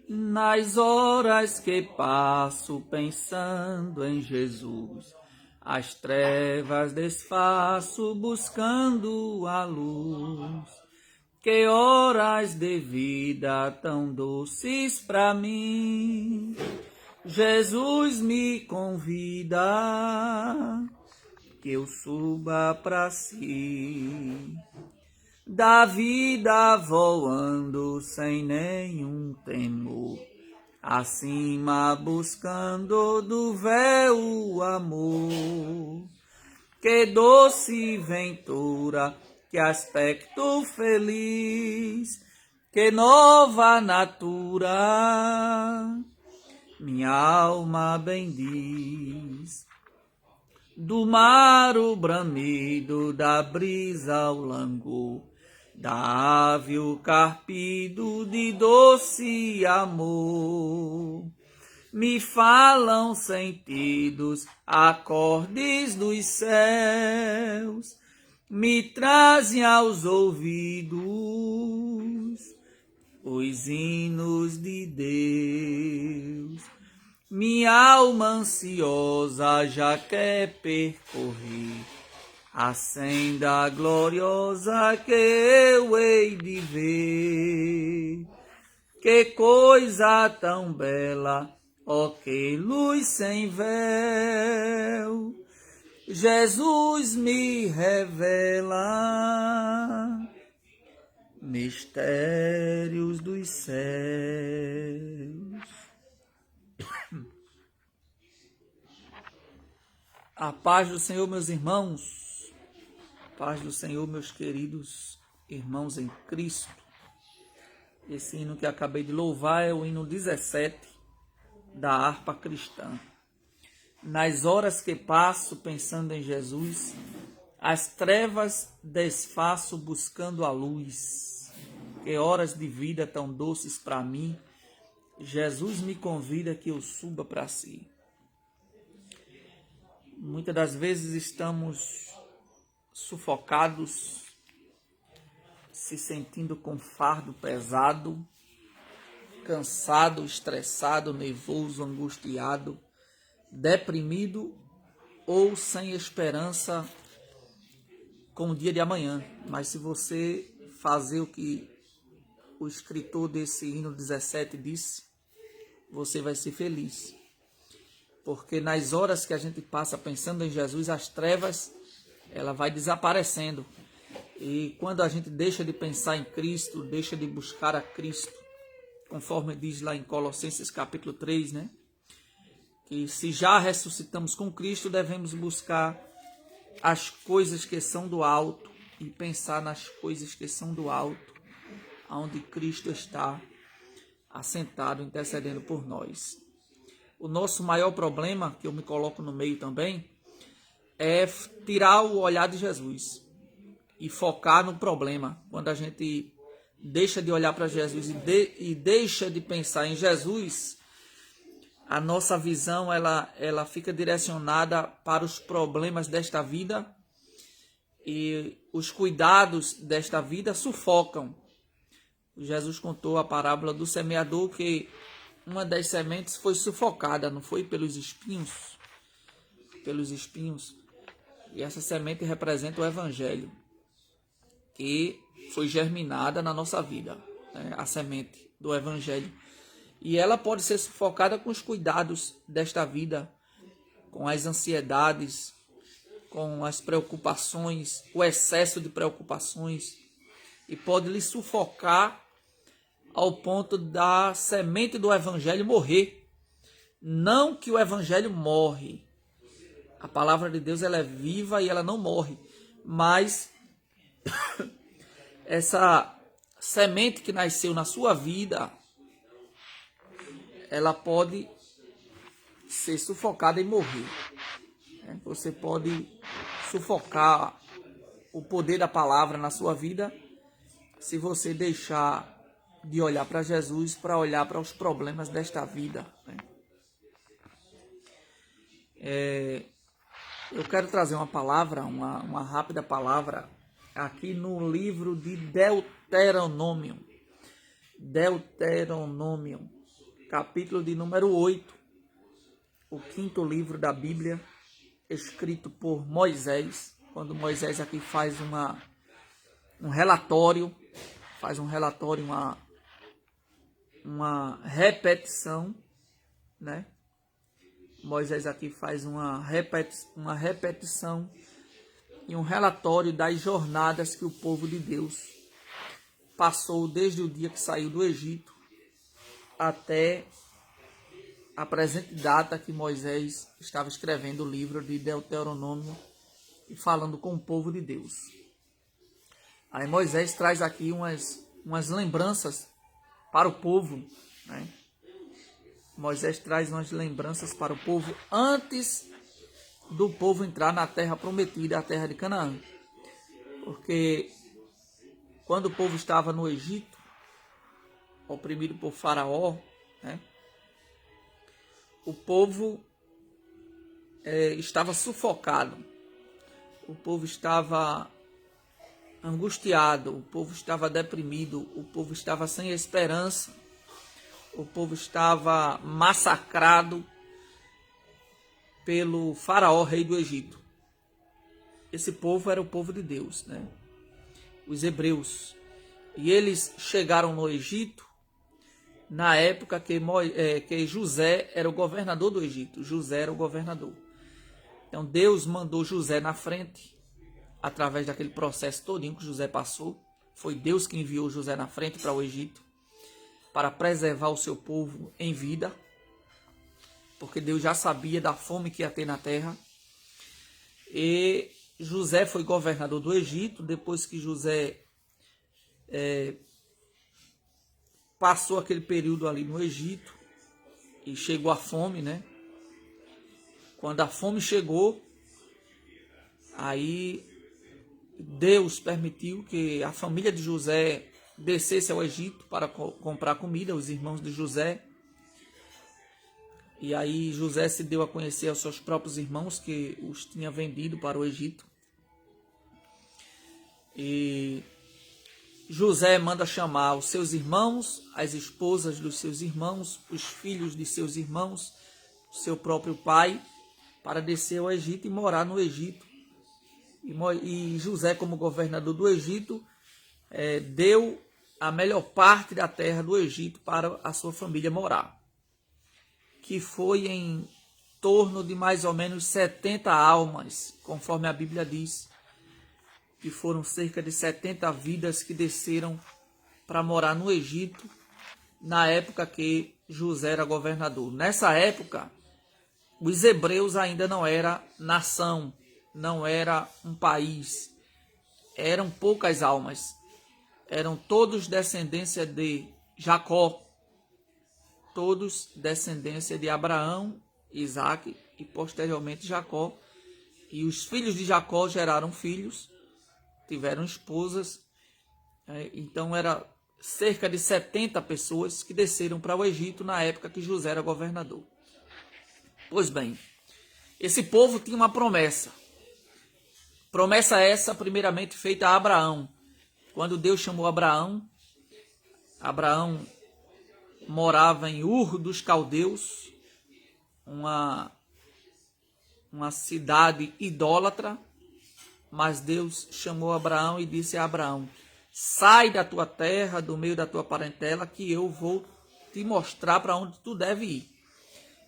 Nas horas que passo pensando em Jesus, as trevas desfaço buscando a luz. Que horas de vida tão doces para mim, Jesus me convida que eu suba para si. Da vida voando sem nenhum temor, acima buscando do véu o amor. Que doce ventura, que aspecto feliz, que nova natura, minha alma bendiz. Do mar o bramido, da brisa o langor, da ave o carpido de doce amor. Me falam sentidos, acordes dos céus, me trazem aos ouvidos os hinos de Deus. Minha alma ansiosa já quer percorrer a senda gloriosa que eu hei de ver. Que coisa tão bela, ó que luz sem véu, Jesus me revela mistérios dos céus. A paz do Senhor, meus irmãos, a paz do Senhor, meus queridos irmãos em Cristo. Esse hino que acabei de louvar é o hino 17 da harpa cristã. Nas horas que passo pensando em Jesus, as trevas desfaço buscando a luz. Que horas de vida tão doces para mim, Jesus me convida que eu suba para si. Muitas das vezes estamos sufocados, se sentindo com fardo pesado, cansado, estressado, nervoso, angustiado, deprimido ou sem esperança com o dia de amanhã. Mas se você fazer o que o escritor desse hino 17 disse, você vai ser feliz. Porque nas horas que a gente passa pensando em Jesus, as trevas, ela vai desaparecendo. E quando a gente deixa de pensar em Cristo, deixa de buscar a Cristo, conforme diz lá em Colossenses capítulo 3, né? Que se já ressuscitamos com Cristo, devemos buscar as coisas que são do alto e pensar nas coisas que são do alto, onde Cristo está assentado, intercedendo por nós. O nosso maior problema, que eu me coloco no meio também, é tirar o olhar de Jesus e focar no problema. Quando a gente deixa de olhar para Jesus e deixa de pensar em Jesus, a nossa visão ela fica direcionada para os problemas desta vida e os cuidados desta vida sufocam. Jesus contou a parábola do semeador, que uma das sementes foi sufocada, não foi pelos espinhos? Pelos espinhos. E essa semente representa o Evangelho, que foi germinada na nossa vida, né? A semente do Evangelho. E ela pode ser sufocada com os cuidados desta vida, com as ansiedades, com as preocupações, o excesso de preocupações, e pode lhe sufocar ao ponto da semente do Evangelho morrer. Não que o Evangelho morre. A palavra de Deus ela é viva e ela não morre. Mas essa semente que nasceu na sua vida, ela pode ser sufocada e morrer. Você pode sufocar o poder da palavra na sua vida se você deixar de olhar para Jesus para olhar para os problemas desta vida. Eu quero trazer uma palavra, uma rápida palavra, aqui no livro de Deuteronômio. Deuteronômio. capítulo de número 8, o quinto livro da Bíblia, escrito por Moisés, quando Moisés aqui faz um relatório, uma repetição, né? Moisés aqui faz uma repetição e um relatório das jornadas que o povo de Deus passou desde o dia que saiu do Egito até a presente data que Moisés estava escrevendo o livro de Deuteronômio e falando com o povo de Deus. Aí Moisés traz aqui umas lembranças para o povo, né? Moisés traz umas lembranças para o povo antes do povo entrar na terra prometida, a terra de Canaã. Porque quando o povo estava no Egito, oprimido por Faraó, né, o povo estava sufocado, o povo estava angustiado, o povo estava deprimido, o povo estava sem esperança, o povo estava massacrado pelo Faraó, rei do Egito. Esse povo era o povo de Deus, né? Os hebreus. E eles chegaram no Egito na época que José era o governador do Egito. José era o governador. Então Deus mandou José na frente, através daquele processo todinho que José passou. Foi Deus que enviou José na frente para o Egito, para preservar o seu povo em vida, porque Deus já sabia da fome que ia ter na terra. E José foi governador do Egito. Depois que José passou aquele período ali no Egito e chegou a fome, né? Quando a fome chegou, aí Deus permitiu que a família de José descesse ao Egito para comprar comida, os irmãos de José. E aí José se deu a conhecer aos seus próprios irmãos, que os tinha vendido para o Egito. E José manda chamar os seus irmãos, as esposas dos seus irmãos, os filhos de seus irmãos, o seu próprio pai, para descer ao Egito e morar no Egito. E José, como governador do Egito, deu a melhor parte da terra do Egito para a sua família morar, que foi em torno de mais ou menos 70 almas, conforme a Bíblia diz, que foram cerca de 70 vidas que desceram para morar no Egito, na época que José era governador. Nessa época, os hebreus ainda não eram nação, não era um país, eram poucas almas, eram todos descendência de Jacó, todos descendência de Abraão, Isaac e posteriormente Jacó. E os filhos de Jacó geraram filhos, tiveram esposas. Então era cerca de 70 pessoas que desceram para o Egito na época que José era governador. Pois bem, esse povo tinha uma promessa. Promessa essa primeiramente feita a Abraão. Quando Deus chamou Abraão, Abraão morava em Ur dos Caldeus, uma cidade idólatra, mas Deus chamou Abraão e disse a Abraão: sai da tua terra, do meio da tua parentela, que eu vou te mostrar para onde tu deve ir.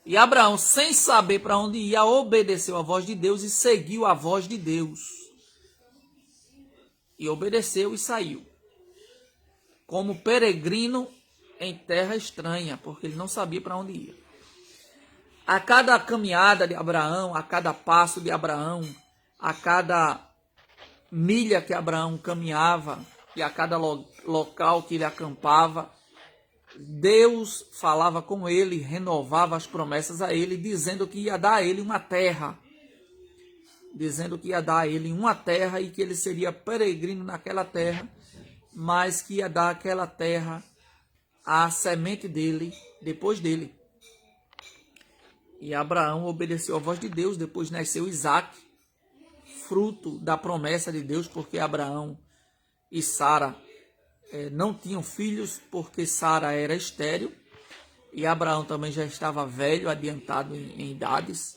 E Abraão, sem saber para onde ia, obedeceu a voz de Deus e seguiu a voz de Deus. E obedeceu e saiu, como peregrino em terra estranha, porque ele não sabia para onde ia. A cada caminhada de Abraão, a cada passo de Abraão, a cada milha que Abraão caminhava e a cada local que ele acampava, Deus falava com ele, renovava as promessas a ele, dizendo que ia dar a ele uma terra. Dizendo que ia dar a ele uma terra e que ele seria peregrino naquela terra, mas que ia dar aquela terra à semente dele, depois dele. E Abraão obedeceu a voz de Deus. Depois nasceu Isaac, fruto da promessa de Deus, porque Abraão e Sara não tinham filhos, porque Sara era estéril. e Abraão também já estava velho, adiantado em idades,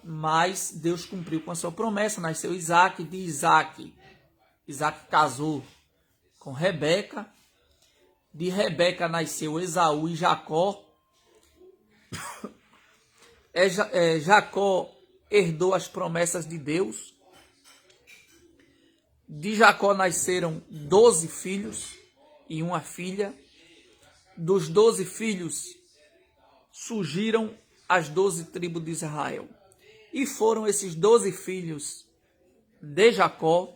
mas Deus cumpriu com a sua promessa, nasceu Isaac, de Isaac casou com Rebeca, de Rebeca nasceu Esaú e Jacó. Jacó herdou as promessas de Deus. De Jacó nasceram 12 filhos e uma filha. Dos 12 filhos surgiram as 12 tribos de Israel. E foram esses 12 filhos de Jacó,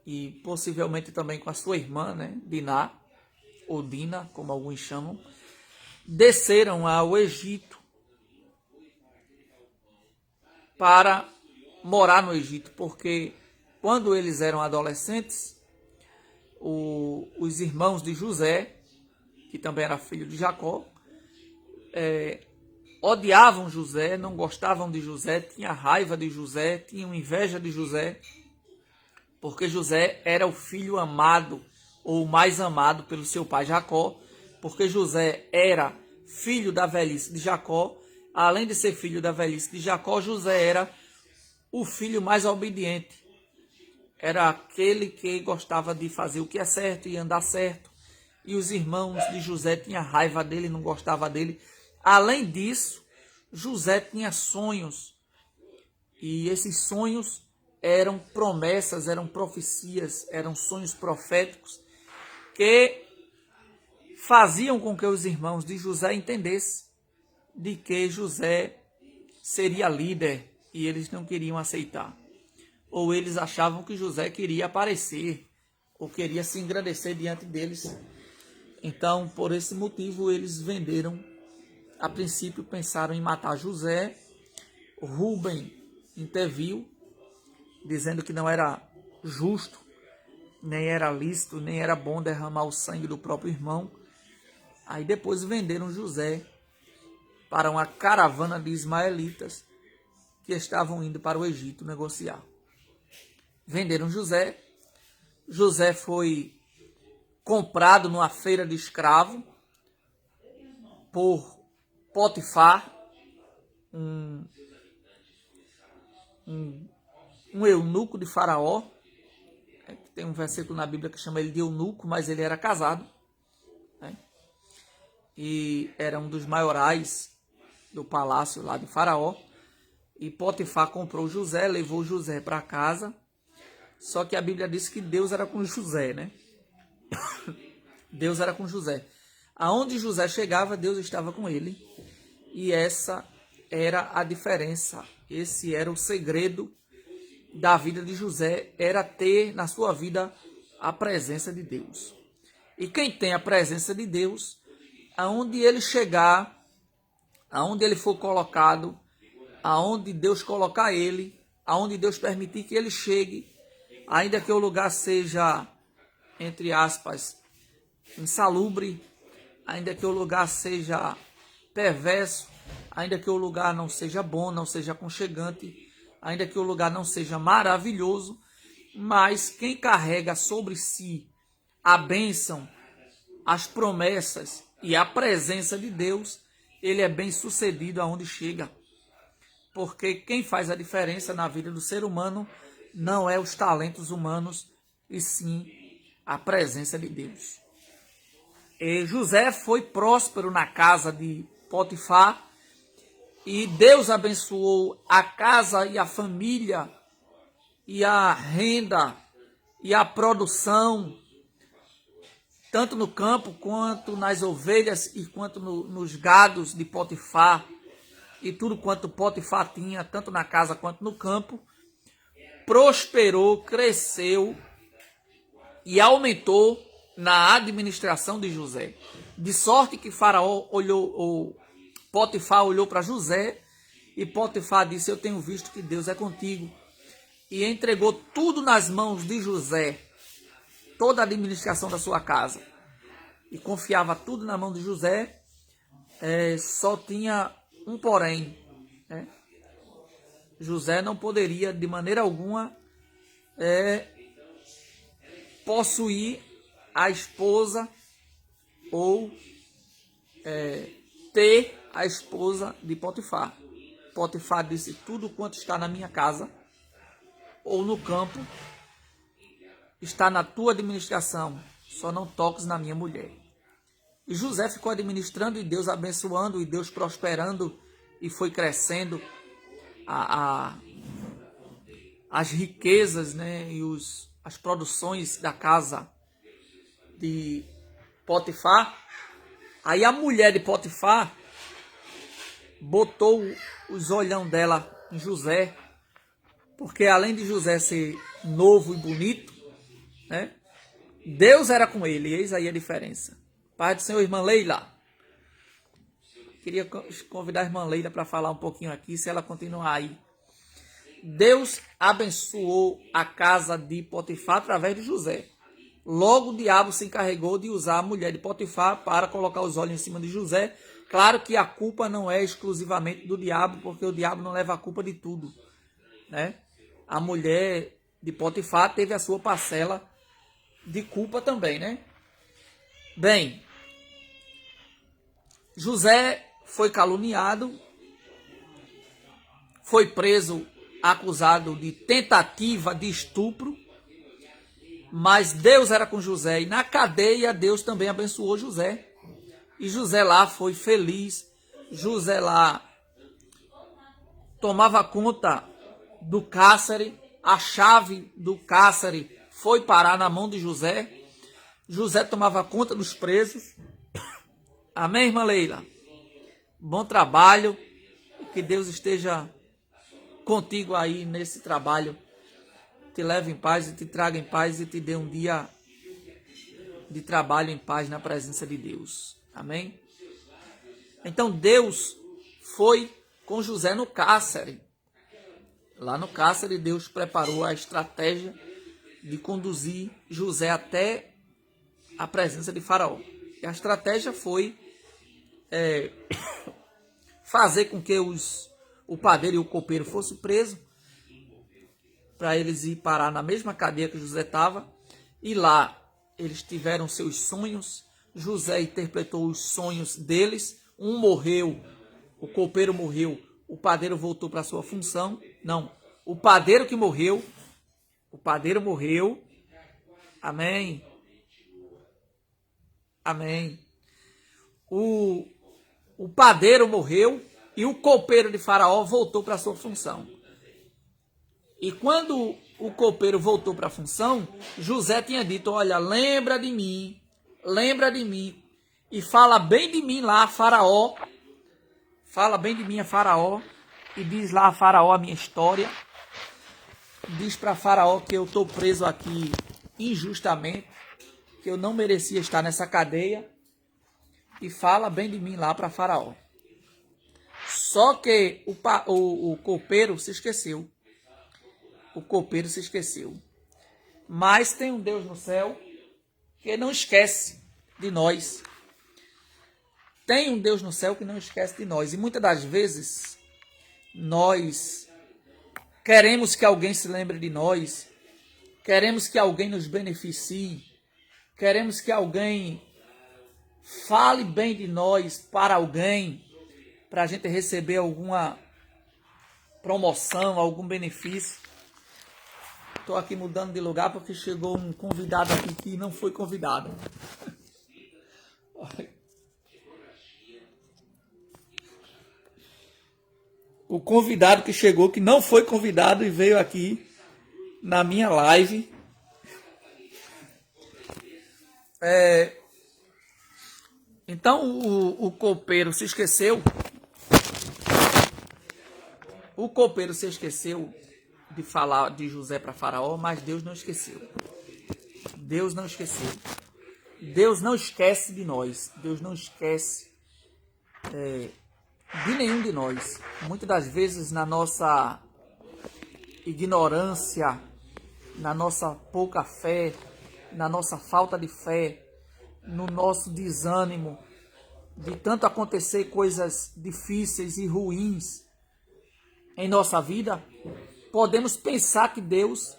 e possivelmente também com a sua irmã, né, Diná, ou Dina, como alguns chamam, desceram ao Egito para morar no Egito, porque quando eles eram adolescentes, os irmãos de José, que também era filho de Jacó, odiavam José, não gostavam de José, tinham raiva de José, tinham inveja de José, porque José era o filho amado, ou o mais amado pelo seu pai Jacó, porque José era filho da velhice de Jacó. Além de ser filho da velhice de Jacó, José era o filho mais obediente. Era aquele que gostava de fazer o que é certo e andar certo. E os irmãos de José tinham raiva dele, não gostavam dele. Além disso, José tinha sonhos. E esses sonhos eram promessas, eram profecias, eram sonhos proféticos que faziam com que os irmãos de José entendessem de que José seria líder e eles não queriam aceitar. Ou eles achavam que José queria aparecer ou queria se engrandecer diante deles. Então, por esse motivo, eles venderam. A princípio, pensaram em matar José. Rúben interviu, dizendo que não era justo, nem era lícito, nem era bom derramar o sangue do próprio irmão. Aí depois venderam José para uma caravana de ismaelitas que estavam indo para o Egito negociar. Venderam José. José foi comprado numa feira de escravo por Potifar, um eunuco de Faraó. Tem um versículo na Bíblia que chama ele de eunuco, mas ele era casado, né? E era um dos maiorais do palácio lá de Faraó. E Potifar comprou José, levou José para casa. Só que a Bíblia diz que Deus era com José, né? Deus era com José. Aonde José chegava, Deus estava com ele. E essa era a diferença. Esse era o segredo da vida de José, era ter na sua vida a presença de Deus. E quem tem a presença de Deus, aonde ele chegar, aonde ele for colocado, aonde Deus colocar ele, aonde Deus permitir que ele chegue, ainda que o lugar seja, entre aspas, insalubre, ainda que o lugar seja perverso, ainda que o lugar não seja bom, não seja aconchegante, ainda que o lugar não seja maravilhoso, mas quem carrega sobre si a bênção, as promessas e a presença de Deus, ele é bem sucedido aonde chega. Porque quem faz a diferença na vida do ser humano não é os talentos humanos, e sim a presença de Deus. E José foi próspero na casa de Potifar, e Deus abençoou a casa e a família, e a renda, e a produção, tanto no campo, quanto nas ovelhas, e quanto nos gados de Potifar, e tudo quanto Potifar tinha, tanto na casa quanto no campo, prosperou, cresceu e aumentou na administração de José. De sorte que Potifar olhou para José, e Potifar disse: eu tenho visto que Deus é contigo. E entregou tudo nas mãos de José, toda a administração da sua casa. E confiava tudo na mão de José. Só tinha um porém, né? José não poderia de maneira alguma possuir a esposa ou ter a esposa de Potifar. Potifar disse: tudo quanto está na minha casa ou no campo está na tua administração, só não toques na minha mulher. E José ficou administrando e Deus abençoando e Deus prosperando e foi crescendo as riquezas, né, e as produções da casa de Potifar. Aí a mulher de Potifar botou os olhão dela em José, porque além de José ser novo e bonito, né, Deus era com ele, e eis aí a diferença. Pai do Senhor, irmã Leila. Queria convidar a irmã Leila para falar um pouquinho aqui, se ela continuar aí. Deus abençoou a casa de Potifar através de José. Logo o diabo se encarregou de usar a mulher de Potifar para colocar os olhos em cima de José. Claro que a culpa não é exclusivamente do diabo, porque o diabo não leva a culpa de tudo, né? A mulher de Potifar teve a sua parcela de culpa também, né? Bem, José foi caluniado, foi preso, acusado de tentativa de estupro, mas Deus era com José e na cadeia Deus também abençoou José. E José lá foi feliz, José lá tomava conta do cárcere, a chave do cárcere foi parar na mão de José. José tomava conta dos presos. Amém, irmã Leila? Bom trabalho, que Deus esteja contigo aí nesse trabalho, te leve em paz e te traga em paz e te dê um dia de trabalho em paz na presença de Deus. Amém? Então Deus foi com José no cárcere. Lá no cárcere Deus preparou a estratégia de conduzir José até a presença de Faraó. E a estratégia foi fazer com que o padeiro e o copeiro fossem presos, para eles ir parar na mesma cadeia que José estava. E lá eles tiveram seus sonhos. José interpretou os sonhos deles. Um morreu, o copeiro morreu, o padeiro voltou para sua função. Não, o padeiro que morreu, o padeiro morreu. Amém. Amém. O padeiro morreu e o copeiro de Faraó voltou para sua função. E quando o copeiro voltou para a função, José tinha dito: olha, lembra de mim, e fala bem de mim lá a Faraó, fala bem de mim a Faraó, e diz lá a Faraó a minha história, diz para Faraó que eu estou preso aqui injustamente, que eu não merecia estar nessa cadeia, e fala bem de mim lá para Faraó. Só que o copeiro se esqueceu. O copeiro se esqueceu. Mas tem um Deus no céu que não esquece de nós. Tem um Deus no céu que não esquece de nós. E muitas das vezes nós queremos que alguém se lembre de nós, queremos que alguém nos beneficie, queremos que alguém fale bem de nós para alguém, para a gente receber alguma promoção, algum benefício. Estou aqui mudando de lugar porque chegou um convidado aqui que não foi convidado. O convidado que chegou, que não foi convidado e veio aqui na minha live. Então o copeiro se esqueceu. O copeiro se esqueceu de falar de José para Faraó, mas Deus não esqueceu. Deus não esqueceu. Deus não esquece de nós. Deus não esquece de nenhum de nós. Muitas das vezes na nossa ignorância, na nossa pouca fé, na nossa falta de fé, no nosso desânimo, de tanto acontecer coisas difíceis e ruins em nossa vida, podemos pensar que Deus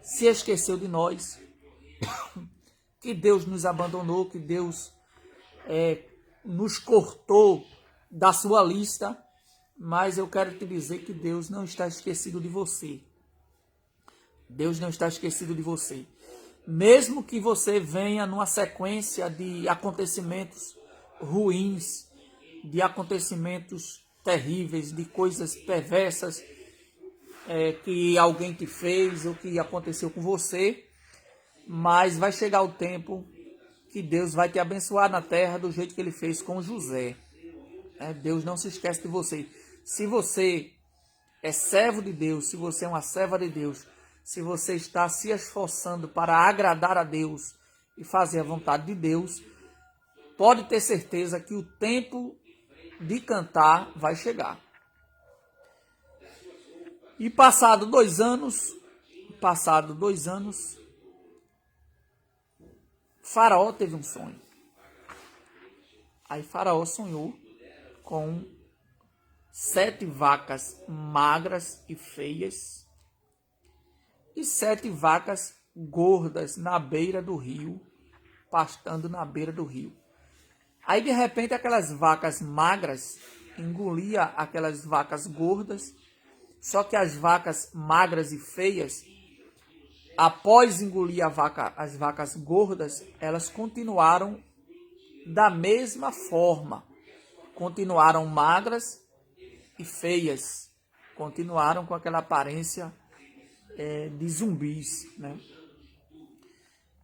se esqueceu de nós, que Deus nos abandonou, que Deus nos cortou da sua lista, mas eu quero te dizer que Deus não está esquecido de você. Deus não está esquecido de você. Mesmo que você venha numa sequência de acontecimentos ruins, de acontecimentos terríveis, de coisas perversas que alguém te fez ou que aconteceu com você, mas vai chegar o tempo que Deus vai te abençoar na terra do jeito que ele fez com José. Deus não se esquece de você. Se você é servo de Deus, se você é uma serva de Deus, se você está se esforçando para agradar a Deus e fazer a vontade de Deus, pode ter certeza que o tempo de cantar vai chegar. E passado 2 anos, Faraó teve um sonho. Aí Faraó sonhou com 7 vacas magras e feias e 7 vacas gordas na beira do rio, pastando na beira do rio. Aí de repente aquelas vacas magras engolia aquelas vacas gordas, só que as vacas magras e feias, após engolir as vacas gordas, elas continuaram da mesma forma. Continuaram magras e feias. Continuaram com aquela aparência de zumbis, né?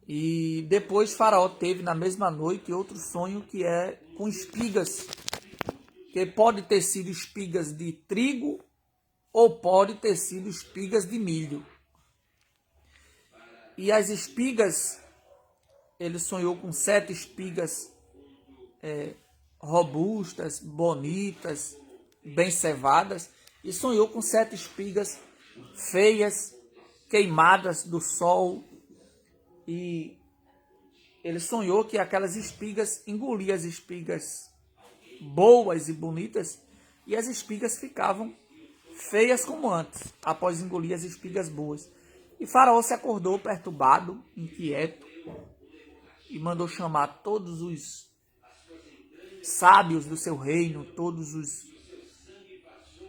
E depois Faraó teve na mesma noite outro sonho que é com espigas. Que pode ter sido espigas de trigo ou pode ter sido espigas de milho. E as espigas, ele sonhou com 7 espigas robustas, bonitas, bem cevadas, e sonhou com 7 espigas feias, queimadas do sol, e ele sonhou que aquelas espigas engoliam as espigas boas e bonitas, e as espigas ficavam feias como antes, após engolir as espigas boas. E Faraó se acordou perturbado, inquieto, e mandou chamar todos os sábios do seu reino, todos os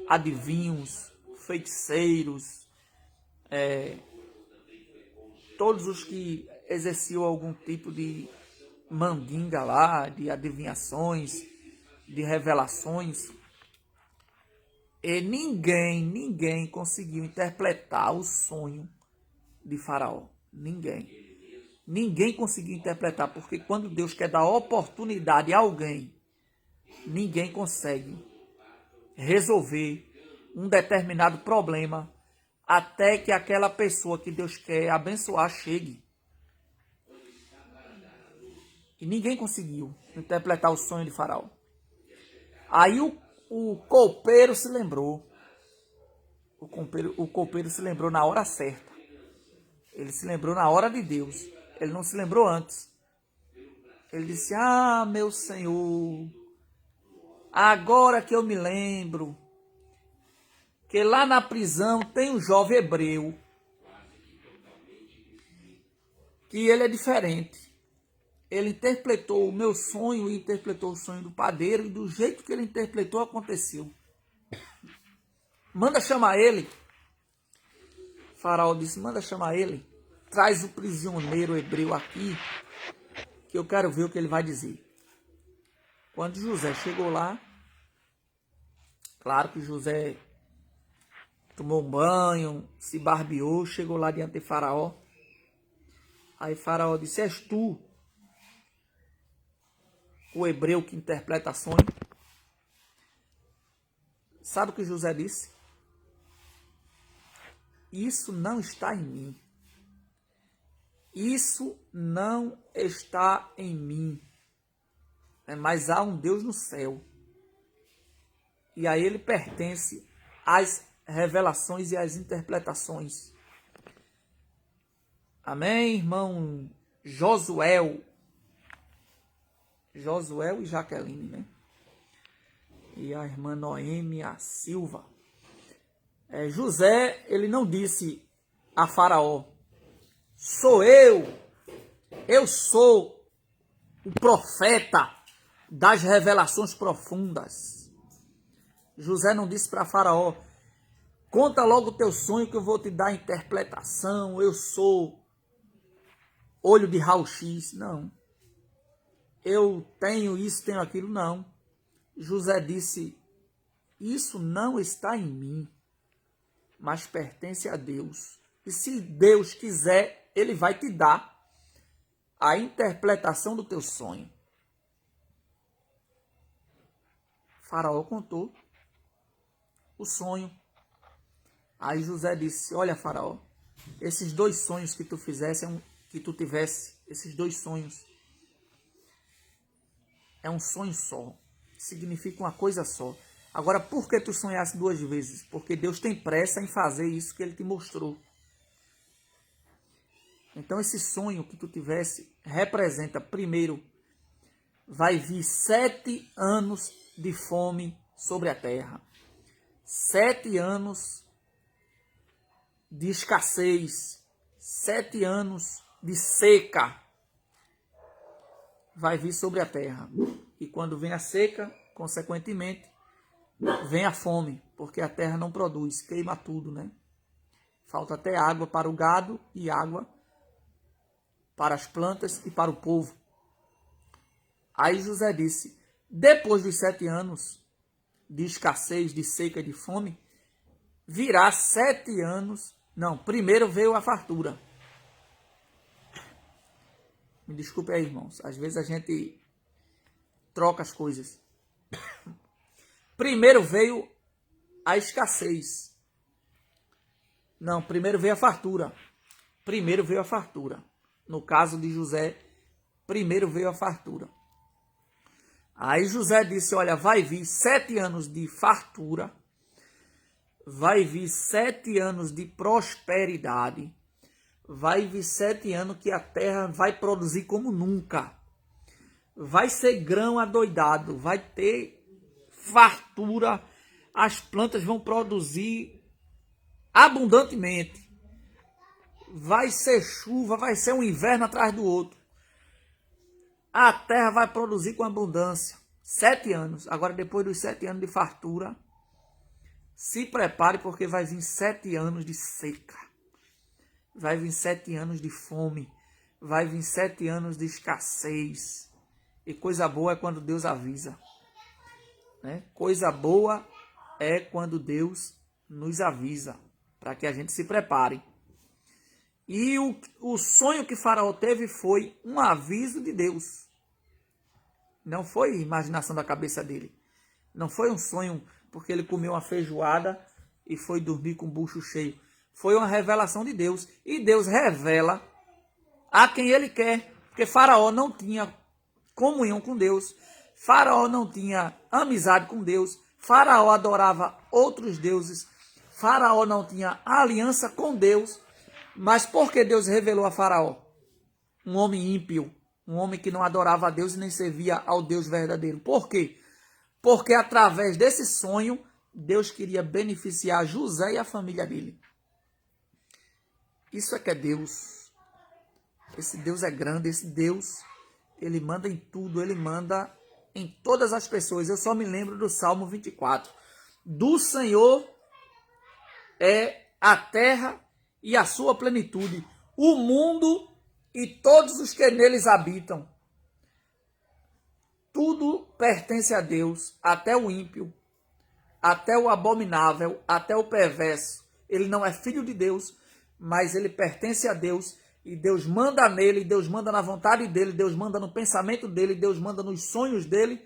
adivinhos, feiticeiros, todos os que exerciam algum tipo de mandinga lá, de adivinhações, de revelações. E ninguém conseguiu interpretar o sonho de Faraó. Ninguém conseguiu interpretar, porque quando Deus quer dar oportunidade a alguém, ninguém consegue resolver um determinado problema até que aquela pessoa que Deus quer abençoar chegue. E ninguém conseguiu interpretar o sonho de Faraó. Aí o copeiro se lembrou. O copeiro se lembrou na hora certa. Ele se lembrou na hora de Deus. Ele não se lembrou antes. Ele disse: "Ah, meu Senhor, agora que eu me lembro que lá na prisão tem um jovem hebreu, que ele é diferente. Ele interpretou o meu sonho e interpretou o sonho do padeiro, e do jeito que ele interpretou aconteceu. Manda chamar ele." Faraó disse: "Manda chamar ele. Traz o prisioneiro hebreu aqui, que eu quero ver o que ele vai dizer." Quando José chegou lá, claro que José tomou um banho, se barbeou, chegou lá diante de Faraó. Aí Faraó disse: "És tu o hebreu que interpreta sonho?" Sabe o que José disse? "Isso não está em mim. Isso não está em mim. Mas há um Deus no céu. E a ele pertence as revelações e as interpretações." Amém, irmão Josué e Jaqueline, né? E a irmã Noêmia Silva. José, ele não disse a Faraó: "Sou eu sou o profeta, das revelações profundas. José não disse para Faraó: conta logo o teu sonho que eu vou te dar a interpretação, eu sou olho de raio-x. Não. Eu tenho isso, tenho aquilo. Não. José disse: isso não está em mim, mas pertence a Deus. E se Deus quiser, Ele vai te dar a interpretação do teu sonho. Faraó contou o sonho. Aí José disse: olha, Faraó, esses 2 sonhos que tu tivesse, esses 2 sonhos, é um sonho só. Significa uma coisa só. Agora, por que tu sonhasse 2 vezes? Porque Deus tem pressa em fazer isso que Ele te mostrou. Então, esse sonho que tu tivesse representa, primeiro, vai vir 7 anos de fome sobre a terra. 7 anos de escassez. 7 anos de seca vai vir sobre a terra. E quando vem a seca, consequentemente, vem a fome, porque a terra não produz, queima tudo, né? Falta até água para o gado e água para as plantas e para o povo. Aí José disse: depois dos 7 anos de escassez, de seca e de fome, virá 7 anos. Não, primeiro veio a fartura. Me desculpe aí, irmãos. Às vezes a gente troca as coisas. Primeiro veio a escassez. Não, primeiro veio a fartura. Primeiro veio a fartura. No caso de José, primeiro veio a fartura. Aí José disse: olha, vai vir 7 anos de fartura, vai vir 7 anos de prosperidade, vai vir 7 anos que a terra vai produzir como nunca. Vai ser grão adoidado, vai ter fartura, as plantas vão produzir abundantemente. Vai ser chuva, vai ser um inverno atrás do outro. A terra vai produzir com abundância. 7 anos. Agora, depois dos 7 anos de fartura, se prepare, porque vai vir 7 anos de seca. Vai vir 7 anos de fome. Vai vir 7 anos de escassez. E coisa boa é quando Deus avisa, né? Coisa boa é quando Deus nos avisa, para que a gente se prepare. E o sonho que Faraó teve foi um aviso de Deus. Não foi imaginação da cabeça dele. Não foi um sonho porque ele comeu uma feijoada e foi dormir com o bucho cheio. Foi uma revelação de Deus. E Deus revela a quem ele quer. Porque Faraó não tinha comunhão com Deus. Faraó não tinha amizade com Deus. Faraó adorava outros deuses. Faraó não tinha aliança com Deus. Mas por que Deus revelou a Faraó? Um homem ímpio, um homem que não adorava a Deus e nem servia ao Deus verdadeiro. Por quê? Porque através desse sonho, Deus queria beneficiar José e a família dele. Isso é que é Deus. Esse Deus é grande, esse Deus, ele manda em tudo, ele manda em todas as pessoas. Eu só me lembro do Salmo 24. Do Senhor é a terra e a sua plenitude, o mundo e todos os que neles habitam. Tudo pertence a Deus, até o ímpio, até o abominável, até o perverso. Ele não é filho de Deus, mas ele pertence a Deus, e Deus manda nele, Deus manda na vontade dele, Deus manda no pensamento dele, Deus manda nos sonhos dele,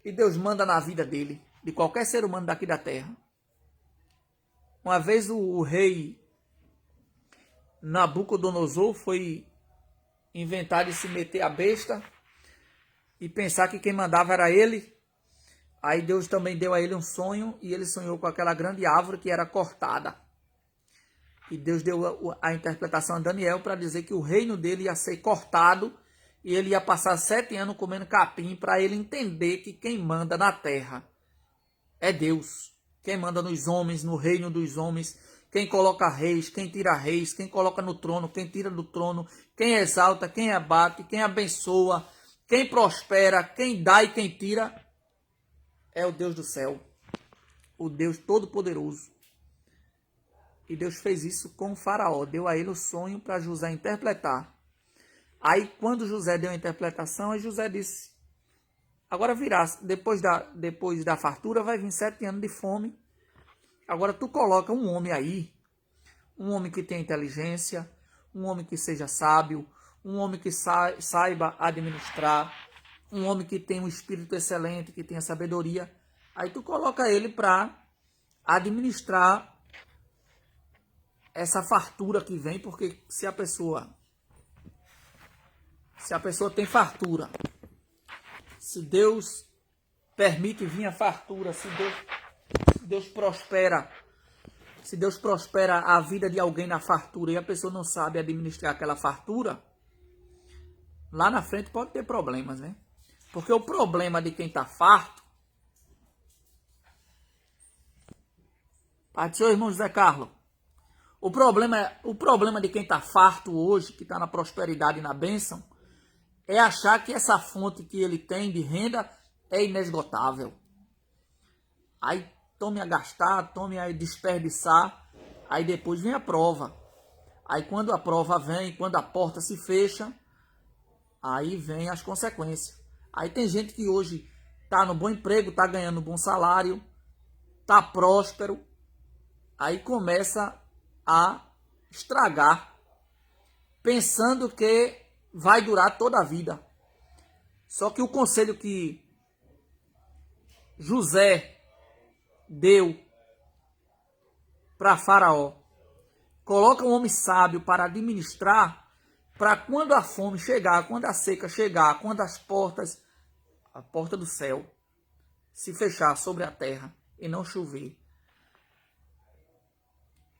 e Deus manda na vida dele, de qualquer ser humano daqui da terra. Uma vez o rei Nabucodonosor foi inventar de se meter a besta e pensar que quem mandava era ele. Aí Deus também deu a ele um sonho e ele sonhou com aquela grande árvore que era cortada. E Deus deu a interpretação a Daniel para dizer que o reino dele ia ser cortado e ele ia passar 7 anos comendo capim, para ele entender que quem manda na terra é Deus. Quem manda nos homens, no reino dos homens, quem coloca reis, quem tira reis, quem coloca no trono, quem tira do trono, quem exalta, quem abate, quem abençoa, quem prospera, quem dá e quem tira é o Deus do céu, o Deus Todo-Poderoso. E Deus fez isso com o faraó, deu a ele o sonho para José interpretar. Aí quando José deu a interpretação, aí José disse, agora virá, depois da fartura vai vir 7 anos de fome. Agora tu coloca um homem aí, um homem que tenha inteligência, um homem que seja sábio, um homem que saiba administrar, um homem que tenha um espírito excelente, que tenha sabedoria. Aí tu coloca ele para administrar essa fartura que vem, porque se a pessoa tem fartura, se Deus permite vir a fartura, se Deus prospera, se Deus prospera a vida de alguém na fartura e a pessoa não sabe administrar aquela fartura, lá na frente pode ter problemas, né? Porque o problema de quem está farto, Pai do Senhor, irmão José Carlos, o problema de quem está farto hoje, que está na prosperidade e na bênção, é achar que essa fonte que ele tem de renda é inesgotável. Aí tome a gastar, tome a desperdiçar, aí depois vem a prova. Aí quando a prova vem, quando a porta se fecha, aí vem as consequências. Aí tem gente que hoje está no bom emprego, está ganhando um bom salário, está próspero, aí começa a estragar, pensando que vai durar toda a vida. Só que o conselho que José deu para Faraó, coloca um homem sábio para administrar, para quando a fome chegar, quando a seca chegar, quando a porta do céu se fechar sobre a terra e não chover,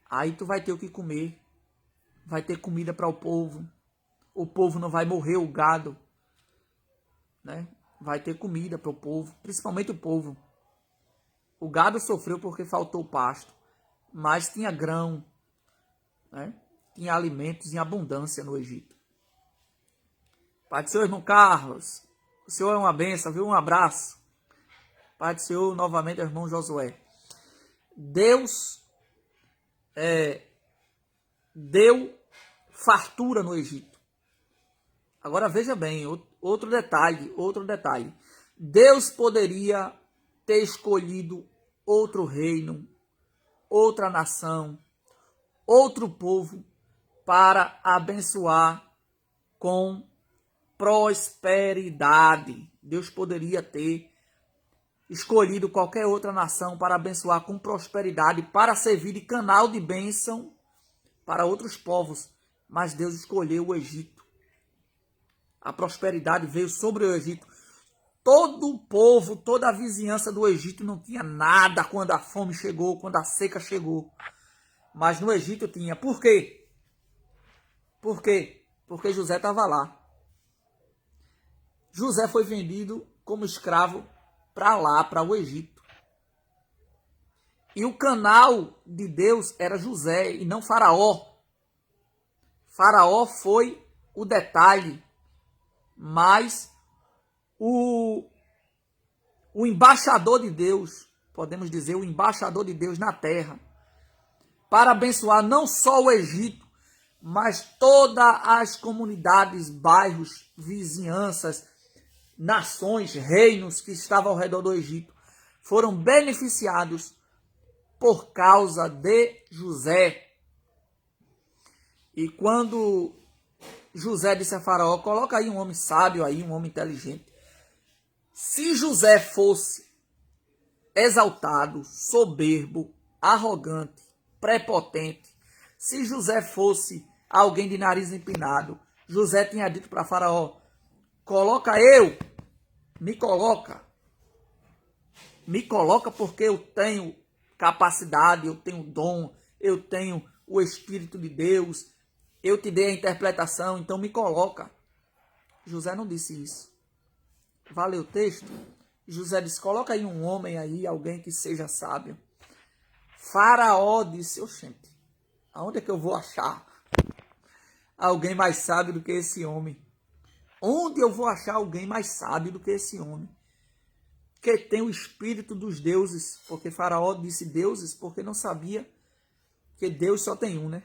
aí tu vai ter o que comer, vai ter comida para o povo não vai morrer, o gado, né? Vai ter comida para o povo, principalmente o povo. O gado sofreu porque faltou pasto, mas tinha grão, né? Tinha alimentos em abundância no Egito. Pai do Senhor, irmão Carlos, o Senhor é uma bênção, viu? Um abraço. Pai do Senhor, novamente, irmão Josué. Deus deu fartura no Egito. Agora veja bem, outro detalhe. Deus poderia ter escolhido outro reino, outra nação, outro povo para abençoar com prosperidade. Deus poderia ter escolhido qualquer outra nação para abençoar com prosperidade, para servir de canal de bênção para outros povos. Mas Deus escolheu o Egito. A prosperidade veio sobre o Egito. Todo o povo, toda a vizinhança do Egito não tinha nada quando a fome chegou, quando a seca chegou. Mas no Egito tinha. Por quê? Por quê? Porque José estava lá. José foi vendido como escravo para lá, para o Egito. E o canal de Deus era José e não Faraó. Faraó foi o detalhe, mas o embaixador de Deus, podemos dizer, o embaixador de Deus na terra, para abençoar não só o Egito, mas todas as comunidades, bairros, vizinhanças, nações, reinos que estavam ao redor do Egito, foram beneficiados por causa de José. E quando José disse a Faraó, coloca aí um homem sábio, aí, um homem inteligente. Se José fosse exaltado, soberbo, arrogante, prepotente, se José fosse alguém de nariz empinado, José tinha dito para Faraó, me coloca porque eu tenho capacidade, eu tenho dom, eu tenho o Espírito de Deus, eu te dei a interpretação, então me coloca. José não disse isso. Valeu o texto? José disse, coloca aí um homem aí, alguém que seja sábio. Faraó disse, oxente, aonde é que eu vou achar alguém mais sábio do que esse homem? Onde eu vou achar alguém mais sábio do que esse homem? Que tem o espírito dos deuses, porque Faraó disse deuses, porque não sabia que Deus só tem um, né?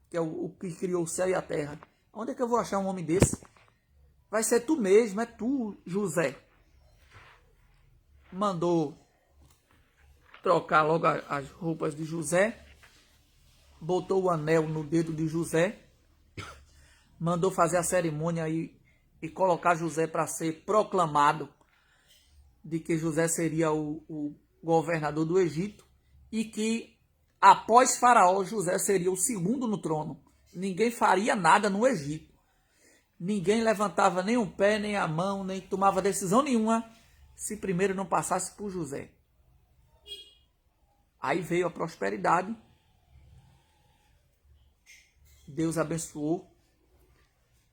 Que é o que criou o céu e a terra. Onde é que eu vou achar um homem desse? Vai ser tu mesmo, é tu, José. Mandou trocar logo as roupas de José, botou o anel no dedo de José, mandou fazer a cerimônia e colocar José para ser proclamado de que José seria o governador do Egito e que após Faraó, José seria o segundo no trono. Ninguém faria nada no Egito. Ninguém levantava nem um pé, nem a mão, nem tomava decisão nenhuma se primeiro não passasse por José. Aí veio a prosperidade. Deus abençoou.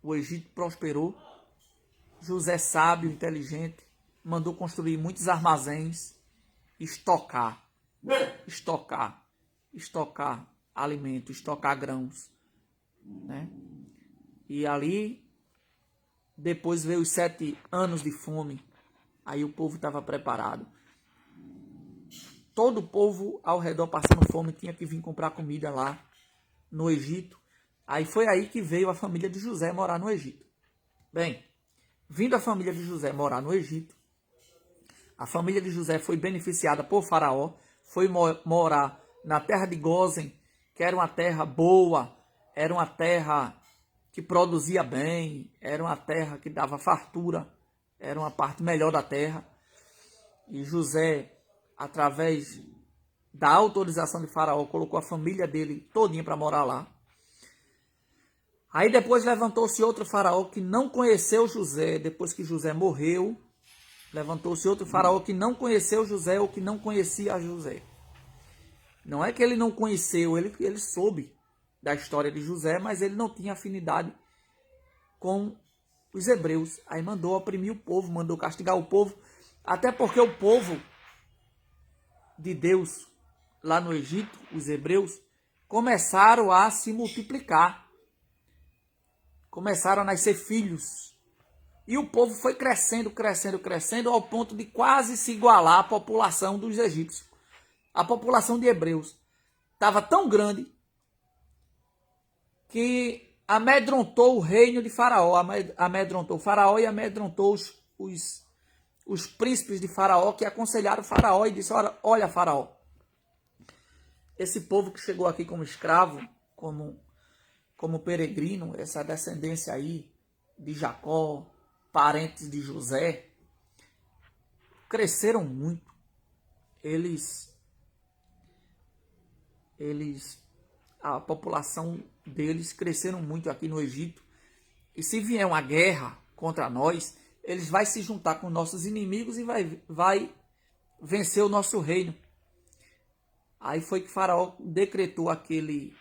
O Egito prosperou. José, sábio, inteligente, mandou construir muitos armazéns, estocar alimento, estocar grãos, né? E ali, depois veio os 7 anos de fome, aí o povo estava preparado. Todo o povo ao redor passando fome tinha que vir comprar comida lá no Egito. Aí foi aí que veio a família de José morar no Egito. Bem, vindo a família de José morar no Egito, a família de José foi beneficiada por Faraó, foi morar na terra de Gósen, que era uma terra boa, era uma terra que produzia bem, era uma terra que dava fartura, era uma parte melhor da terra. E José, através da autorização de Faraó, colocou a família dele todinha para morar lá. Aí depois levantou-se outro faraó que não conheceu José, depois que José morreu, levantou-se outro faraó que não conheceu José ou que não conhecia José. Não é que ele não conheceu, ele soube da história de José, mas ele não tinha afinidade com os hebreus. Aí mandou oprimir o povo, mandou castigar o povo, até porque o povo de Deus lá no Egito, os hebreus, começaram a se multiplicar. Começaram a nascer filhos. E o povo foi crescendo, crescendo, crescendo, ao ponto de quase se igualar à população dos egípcios. A população de hebreus estava tão grande que amedrontou o reino de Faraó. Amedrontou Faraó e amedrontou os príncipes de Faraó, que aconselharam Faraó e disse: olha Faraó, esse povo que chegou aqui como escravo, como peregrino, essa descendência aí de Jacó, parentes de José, cresceram muito. A população deles cresceram muito aqui no Egito. E se vier uma guerra contra nós, eles vão se juntar com nossos inimigos e vai vencer o nosso reino. Aí foi que Faraó decretou aquele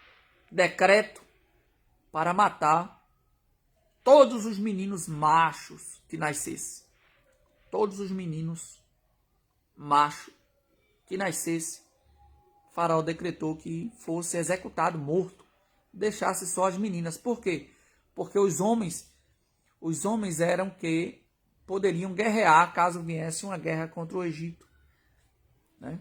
decreto para matar todos os meninos machos que nascessem. Todos os meninos machos que nascessem, Faraó decretou que fosse executado, morto. Deixasse só as meninas. Por quê? Porque os homens eram que poderiam guerrear caso viesse uma guerra contra o Egito, né?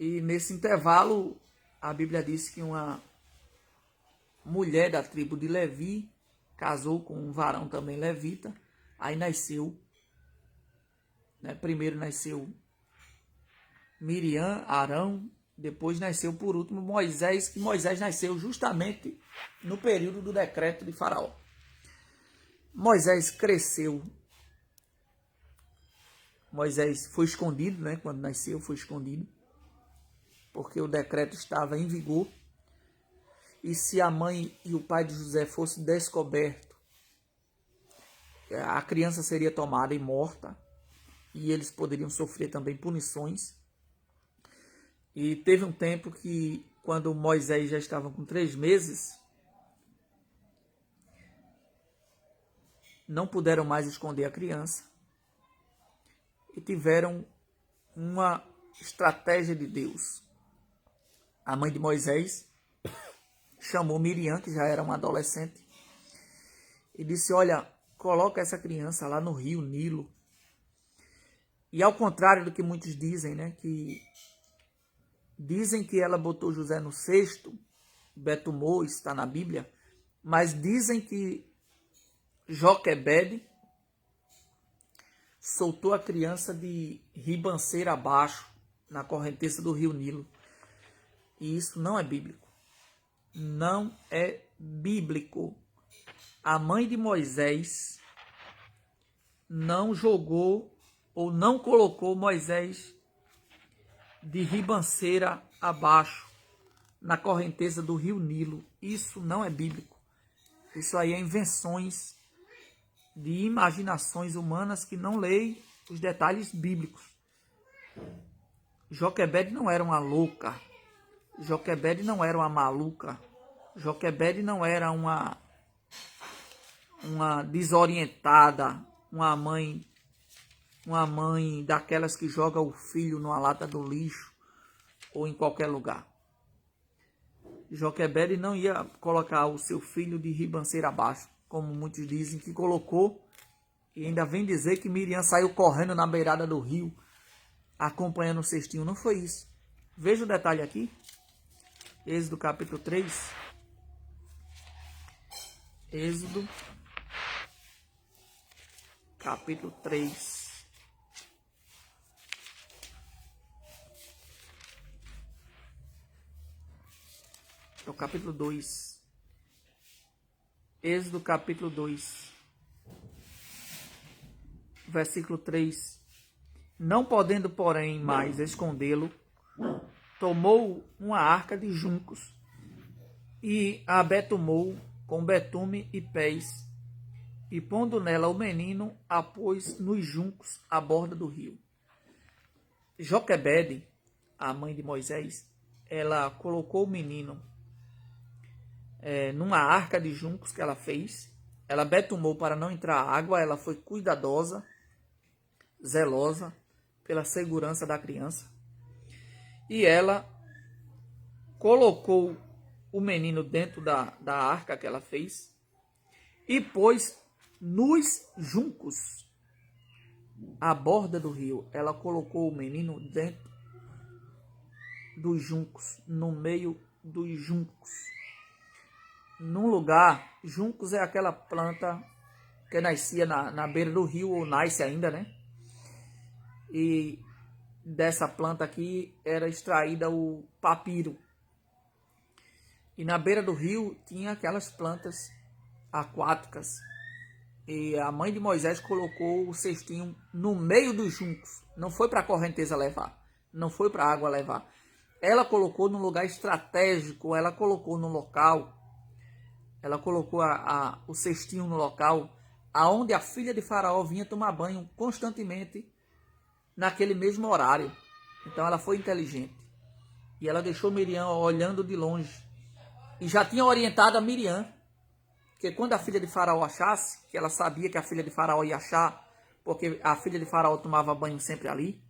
E nesse intervalo, a Bíblia diz que uma mulher da tribo de Levi casou com um varão também levita. Aí nasceu, né? Primeiro nasceu Miriam, Arão, depois nasceu por último Moisés, que Moisés nasceu justamente no período do decreto de Faraó. Moisés cresceu. Moisés foi escondido, né? Quando nasceu, foi escondido, porque o decreto estava em vigor. E se a mãe e o pai de José fossem descobertos, a criança seria tomada e morta, e eles poderiam sofrer também punições. E teve um tempo que, quando Moisés já estava com 3 meses, não puderam mais esconder a criança e tiveram uma estratégia de Deus. A mãe de Moisés chamou Miriam, que já era uma adolescente, e disse, olha, coloca essa criança lá no rio Nilo. E ao contrário do que muitos dizem, né, que dizem que ela botou José no cesto, betumou, está na Bíblia, mas dizem que Joquebede soltou a criança de ribanceira abaixo, na correnteza do rio Nilo. E isso não é bíblico. Não é bíblico. A mãe de Moisés não jogou ou não colocou Moisés de ribanceira abaixo, na correnteza do rio Nilo. Isso não é bíblico. Isso aí é invenções de imaginações humanas que não leem os detalhes bíblicos. Joquebede não era uma louca. Joquebede não era uma maluca. Joquebede não era uma desorientada, uma mãe daquelas que joga o filho numa lata do lixo ou em qualquer lugar. Joquebede não ia colocar o seu filho de ribanceira abaixo, como muitos dizem que colocou, e ainda vem dizer que Miriam saiu correndo na beirada do rio, acompanhando o cestinho. Não foi isso. Veja o detalhe aqui. Êxodo capítulo 3. Êxodo capítulo 3. É o capítulo 2. Êxodo capítulo 2. Versículo 3. Não podendo, porém, mais escondê-lo, tomou uma arca de juncos e a betumou com betume e pés, e pondo nela o menino, a pôs nos juncos à borda do rio. Joquebede, a mãe de Moisés, ela colocou o menino numa arca de juncos que ela fez. Ela betumou para não entrar água. Ela foi cuidadosa, zelosa pela segurança da criança. E ela colocou o menino dentro da arca que ela fez e pôs nos juncos à borda do rio. Ela colocou o menino dentro dos juncos, no meio dos juncos. Num lugar, juncos é aquela planta que nascia na beira do rio, ou nasce ainda, né? E dessa planta aqui era extraída o papiro. E na beira do rio tinha aquelas plantas aquáticas. E a mãe de Moisés colocou o cestinho no meio dos juncos. Não foi para a correnteza levar. Não foi para a água levar. Ela colocou num lugar estratégico. Ela colocou no local. Ela colocou o cestinho no local aonde a filha de Faraó vinha tomar banho constantemente naquele mesmo horário. Então ela foi inteligente. E ela deixou Miriam olhando de longe. E já tinha orientado a Miriam que quando a filha de Faraó achasse, que ela sabia que a filha de Faraó ia achar, porque a filha de Faraó tomava banho sempre ali.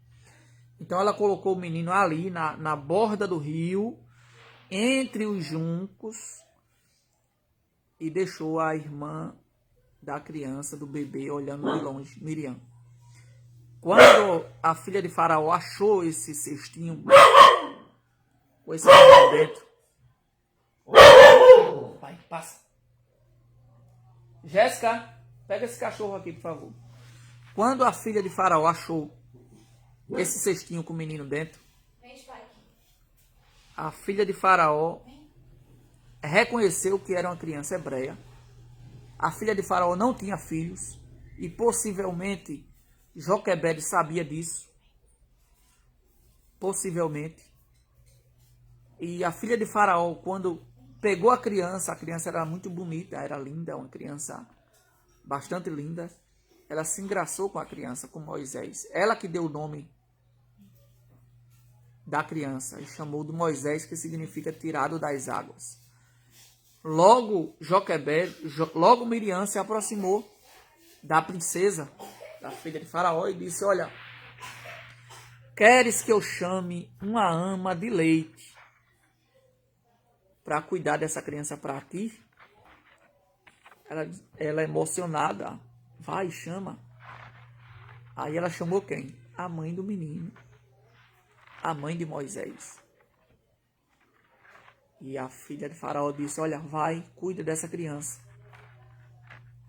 Então ela colocou o menino ali na borda do rio, entre os juncos, e deixou a irmã da criança, do bebê, olhando de longe, Miriam. Quando a filha de Faraó achou esse cestinho com esse menino dentro, pai, passa. Jéssica, pega esse cachorro aqui, por favor. Quando a filha de Faraó achou esse cestinho com o menino dentro, a filha de Faraó reconheceu que era uma criança hebreia. A filha de Faraó não tinha filhos e possivelmente Joquebede sabia disso. Possivelmente. E a filha de Faraó, quando pegou a criança era muito bonita, era linda, uma criança bastante linda. Ela se engraçou com a criança, com Moisés. Ela que deu o nome da criança e chamou de Moisés, que significa tirado das águas. Logo logo Miriam se aproximou da princesa, da filha de Faraó, e disse: olha, queres que eu chame uma ama de leite para cuidar dessa criança para ti? Ela emocionada, vai, chama. Aí ela chamou quem? A mãe do menino, a mãe de Moisés. E a filha de Faraó disse, olha, vai, cuida dessa criança,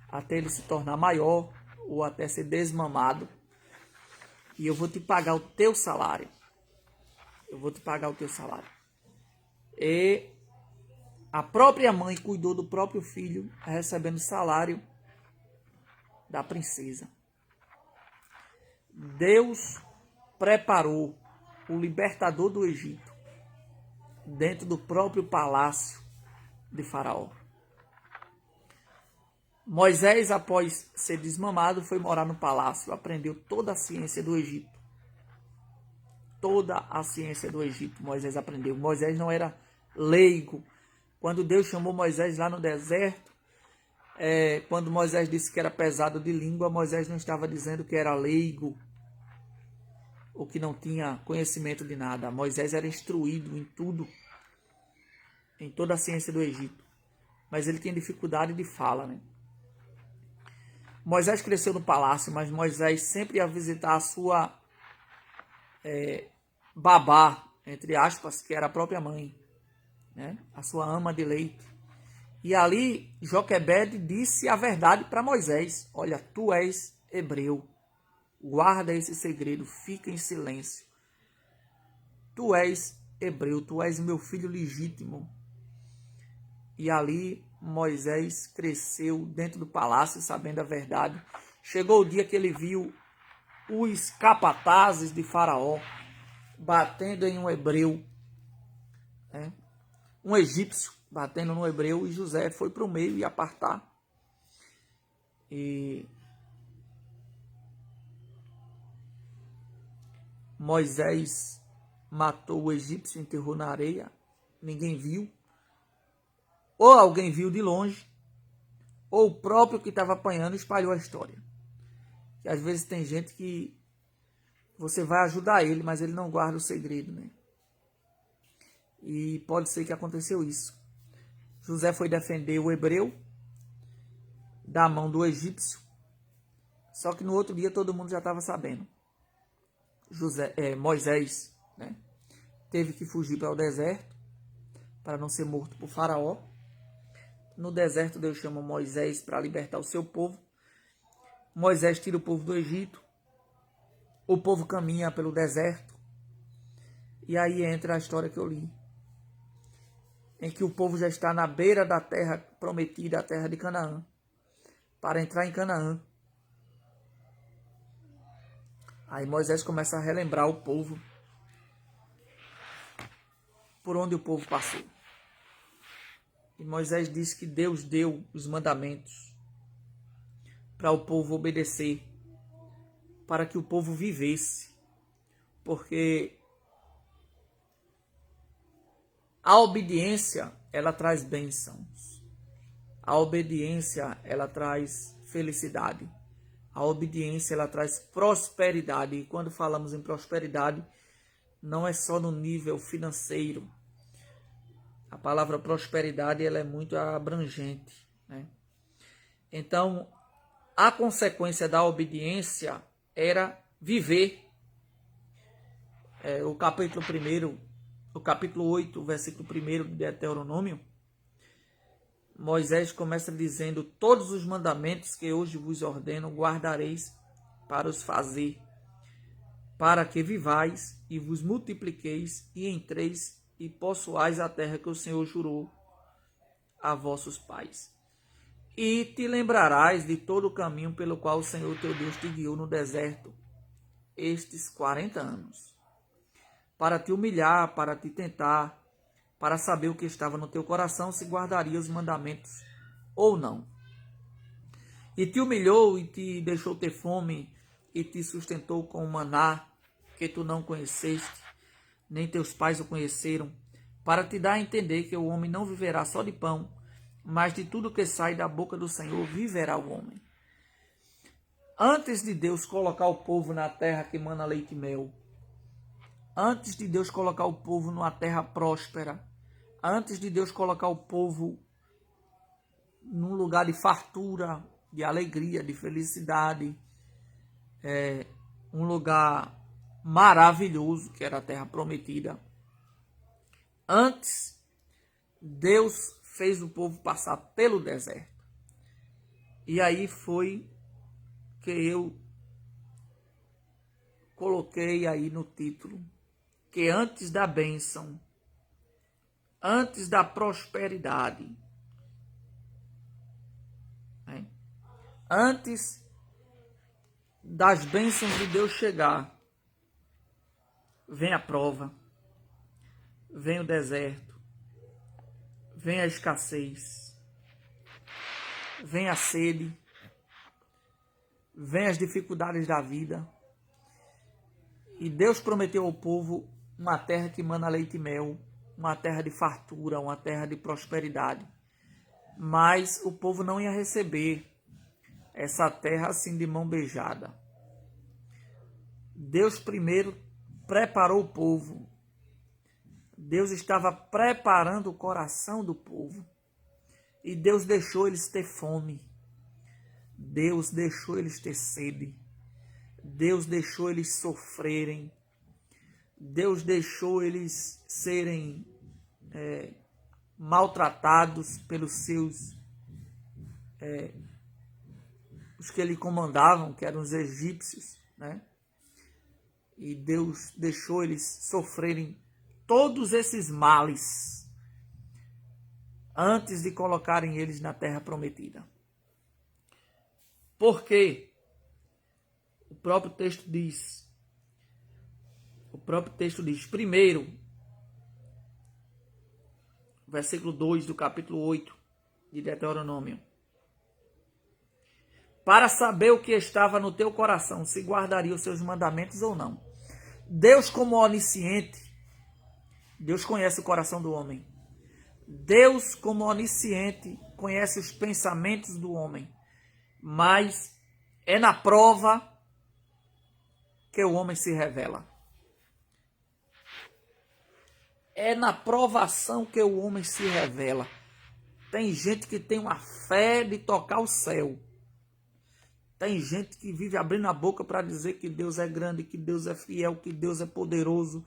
até ele se tornar maior, ou até ser desmamado, e eu vou te pagar o teu salário. Eu vou te pagar o teu salário. E a própria mãe cuidou do próprio filho, recebendo salário da princesa. Deus preparou o libertador do Egito dentro do próprio palácio de Faraó. Moisés, após ser desmamado, foi morar no palácio, aprendeu toda a ciência do Egito. Toda a ciência do Egito Moisés aprendeu. Moisés não era leigo. Quando Deus chamou Moisés lá no deserto, quando Moisés disse que era pesado de língua, Moisés não estava dizendo que era leigo ou que não tinha conhecimento de nada. Moisés era instruído em tudo, em toda a ciência do Egito. Mas ele tinha dificuldade de fala, né? Moisés cresceu no palácio, mas Moisés sempre ia visitar a sua babá, entre aspas, que era a própria mãe, né? A sua ama de leite. E ali Joquebede disse a verdade para Moisés. Olha, tu és hebreu. Guarda esse segredo, fica em silêncio. Tu és hebreu, tu és meu filho legítimo. E ali Moisés cresceu dentro do palácio, sabendo a verdade. Chegou o dia que ele viu os capatazes de Faraó batendo em um hebreu, né? Um egípcio batendo no hebreu, e José foi para o meio e apartar. E Moisés matou o egípcio, enterrou na areia, ninguém viu. Ou alguém viu de longe, ou o próprio que estava apanhando espalhou a história. Que às vezes tem gente que você vai ajudar ele, mas ele não guarda o segredo, né? E pode ser que aconteceu isso. José foi defender o hebreu da mão do egípcio, só que no outro dia todo mundo já estava sabendo. Moisés, né, teve que fugir para o deserto para não ser morto por Faraó. No deserto Deus chama Moisés para libertar o seu povo. Moisés tira o povo do Egito. O povo caminha pelo deserto. E aí entra a história que eu li, em que o povo já está na beira da terra prometida, a terra de Canaã, para entrar em Canaã. Aí Moisés começa a relembrar o povo, por onde o povo passou. E Moisés diz que Deus deu os mandamentos para o povo obedecer, para que o povo vivesse, porque a obediência, ela traz bênçãos. A obediência, ela traz felicidade. A obediência, ela traz prosperidade. E quando falamos em prosperidade, não é só no nível financeiro. A palavra prosperidade, ela é muito abrangente, né? Então, a consequência da obediência era viver. O capítulo 8, versículo 1 de Deuteronômio, Moisés começa dizendo: todos os mandamentos que hoje vos ordeno guardareis para os fazer, para que vivais e vos multipliqueis e entreis e possuais a terra que o Senhor jurou a vossos pais. E te lembrarás de todo o caminho pelo qual o Senhor teu Deus te guiou no deserto estes 40 anos, para te humilhar, para te tentar, para saber o que estava no teu coração, se guardaria os mandamentos ou não. E te humilhou e te deixou ter fome e te sustentou com o maná que tu não conheceste, nem teus pais o conheceram, para te dar a entender que o homem não viverá só de pão, mas de tudo que sai da boca do Senhor viverá o homem. Antes de Deus colocar o povo na terra que mana leite e mel, antes de Deus colocar o povo numa terra próspera, antes de Deus colocar o povo num lugar de fartura, de alegria, de felicidade, um lugar maravilhoso, que era a terra prometida. Antes, Deus fez o povo passar pelo deserto. E aí foi que eu coloquei aí no título, que antes da bênção, antes da prosperidade, né? Antes das bênçãos de Deus chegar, vem a prova, vem o deserto, vem a escassez, vem a sede, vem as dificuldades da vida. E Deus prometeu ao povo uma terra que mana leite e mel, uma terra de fartura, uma terra de prosperidade. Mas o povo não ia receber essa terra assim de mão beijada. Deus primeiro preparou o povo. Deus estava preparando o coração do povo. E Deus deixou eles ter fome. Deus deixou eles ter sede. Deus deixou eles sofrerem. Deus deixou eles serem maltratados pelos seus, os que ele comandavam, que eram os egípcios, né? E Deus deixou eles sofrerem todos esses males antes de colocarem eles na terra prometida. Por quê? O próprio texto diz, primeiro, versículo 2 do capítulo 8 de Deuteronômio. Para saber o que estava no teu coração, se guardaria os seus mandamentos ou não. Deus, como onisciente, Deus conhece o coração do homem. Deus, como onisciente, conhece os pensamentos do homem. Mas é na prova que o homem se revela. É na provação que o homem se revela. Tem gente que tem uma fé de tocar o céu. Tem gente que vive abrindo a boca para dizer que Deus é grande, que Deus é fiel, que Deus é poderoso,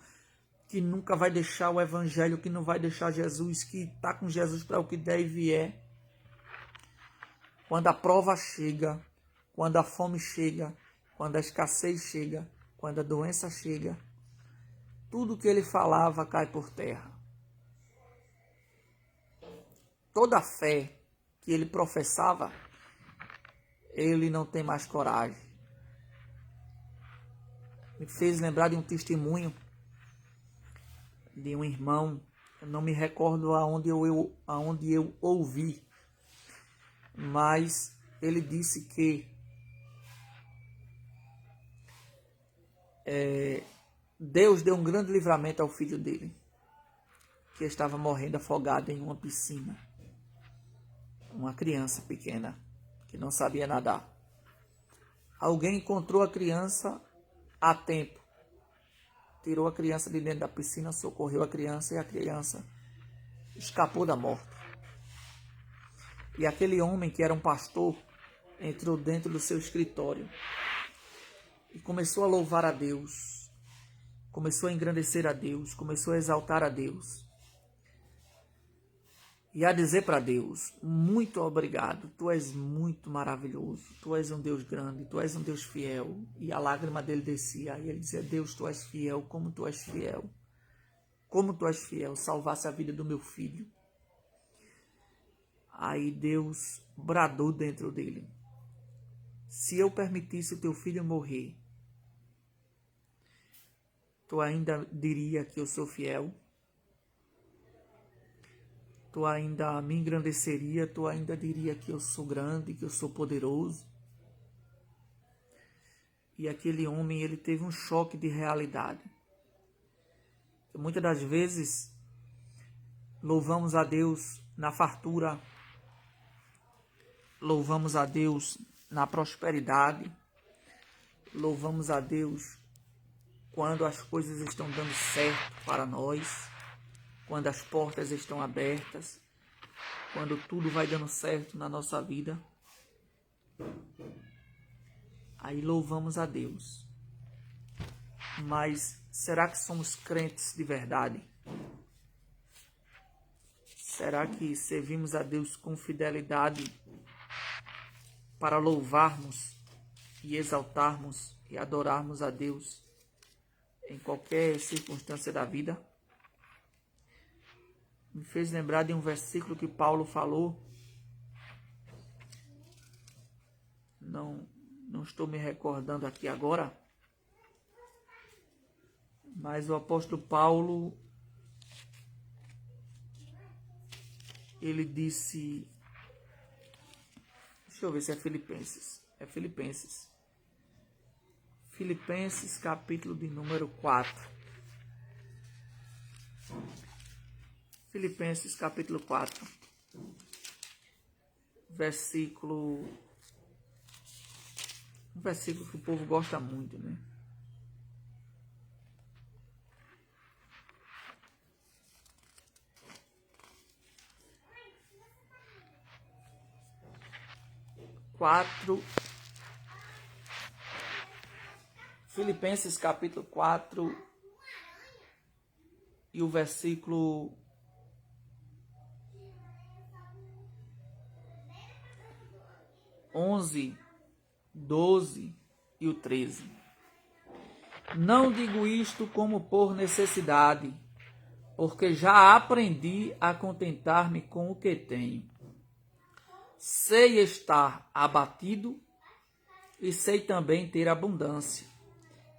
que nunca vai deixar o evangelho, que não vai deixar Jesus, que está com Jesus para o que der e vier. Quando a prova chega, quando a fome chega, quando a escassez chega, quando a doença chega, tudo que ele falava cai por terra. Toda a fé que ele professava, ele não tem mais coragem. Me fez lembrar de um testemunho de um irmão, eu não me recordo aonde eu ouvi, mas ele disse que Deus deu um grande livramento ao filho dele, que estava morrendo afogado em uma piscina. Uma criança pequena, que não sabia nadar. Alguém encontrou a criança a tempo. Tirou a criança de dentro da piscina, socorreu a criança e a criança escapou da morte. E aquele homem, que era um pastor, entrou dentro do seu escritório e começou a louvar a Deus, começou a engrandecer a Deus, começou a exaltar a Deus e a dizer para Deus: muito obrigado, tu és muito maravilhoso, tu és um Deus grande, tu és um Deus fiel. E a lágrima dele descia e ele dizia: Deus, tu és fiel, como tu és fiel, como tu és fiel, salvasse a vida do meu filho. Aí Deus bradou dentro dele: se eu permitisse o teu filho morrer, tu ainda diria que eu sou fiel? Tu ainda me engrandeceria? Tu ainda diria que eu sou grande, que eu sou poderoso? E aquele homem, ele teve um choque de realidade. Muitas das vezes, louvamos a Deus na fartura, louvamos a Deus na prosperidade, louvamos a Deus quando as coisas estão dando certo para nós, quando as portas estão abertas, quando tudo vai dando certo na nossa vida, aí louvamos a Deus. Mas será que somos crentes de verdade? Será que servimos a Deus com fidelidade para louvarmos e exaltarmos e adorarmos a Deus em qualquer circunstância da vida? Me fez lembrar de um versículo que Paulo falou. Não estou me recordando aqui agora. Mas o apóstolo Paulo, ele disse... Deixa eu ver se é Filipenses. É Filipenses. Filipenses, capítulo de número 4. Filipenses, capítulo 4. Versículo... Um versículo que o povo gosta muito, né? Filipenses capítulo 4 e o versículo 11, 12 e o 13. Não digo isto como por necessidade, porque já aprendi a contentar-me com o que tenho. Sei estar abatido e sei também ter abundância.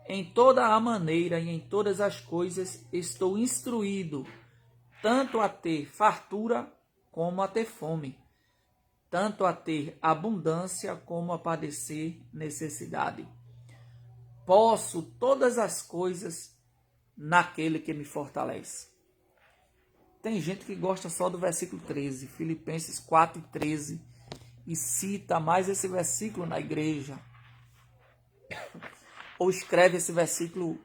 Em toda a maneira e em todas as coisas estou instruído, tanto a ter fartura como a ter fome, tanto a ter abundância como a padecer necessidade. Posso todas as coisas naquele que me fortalece. Tem gente que gosta só do versículo 13, Filipenses 4 e 13, e cita mais esse versículo na igreja. Ou escreve esse versículo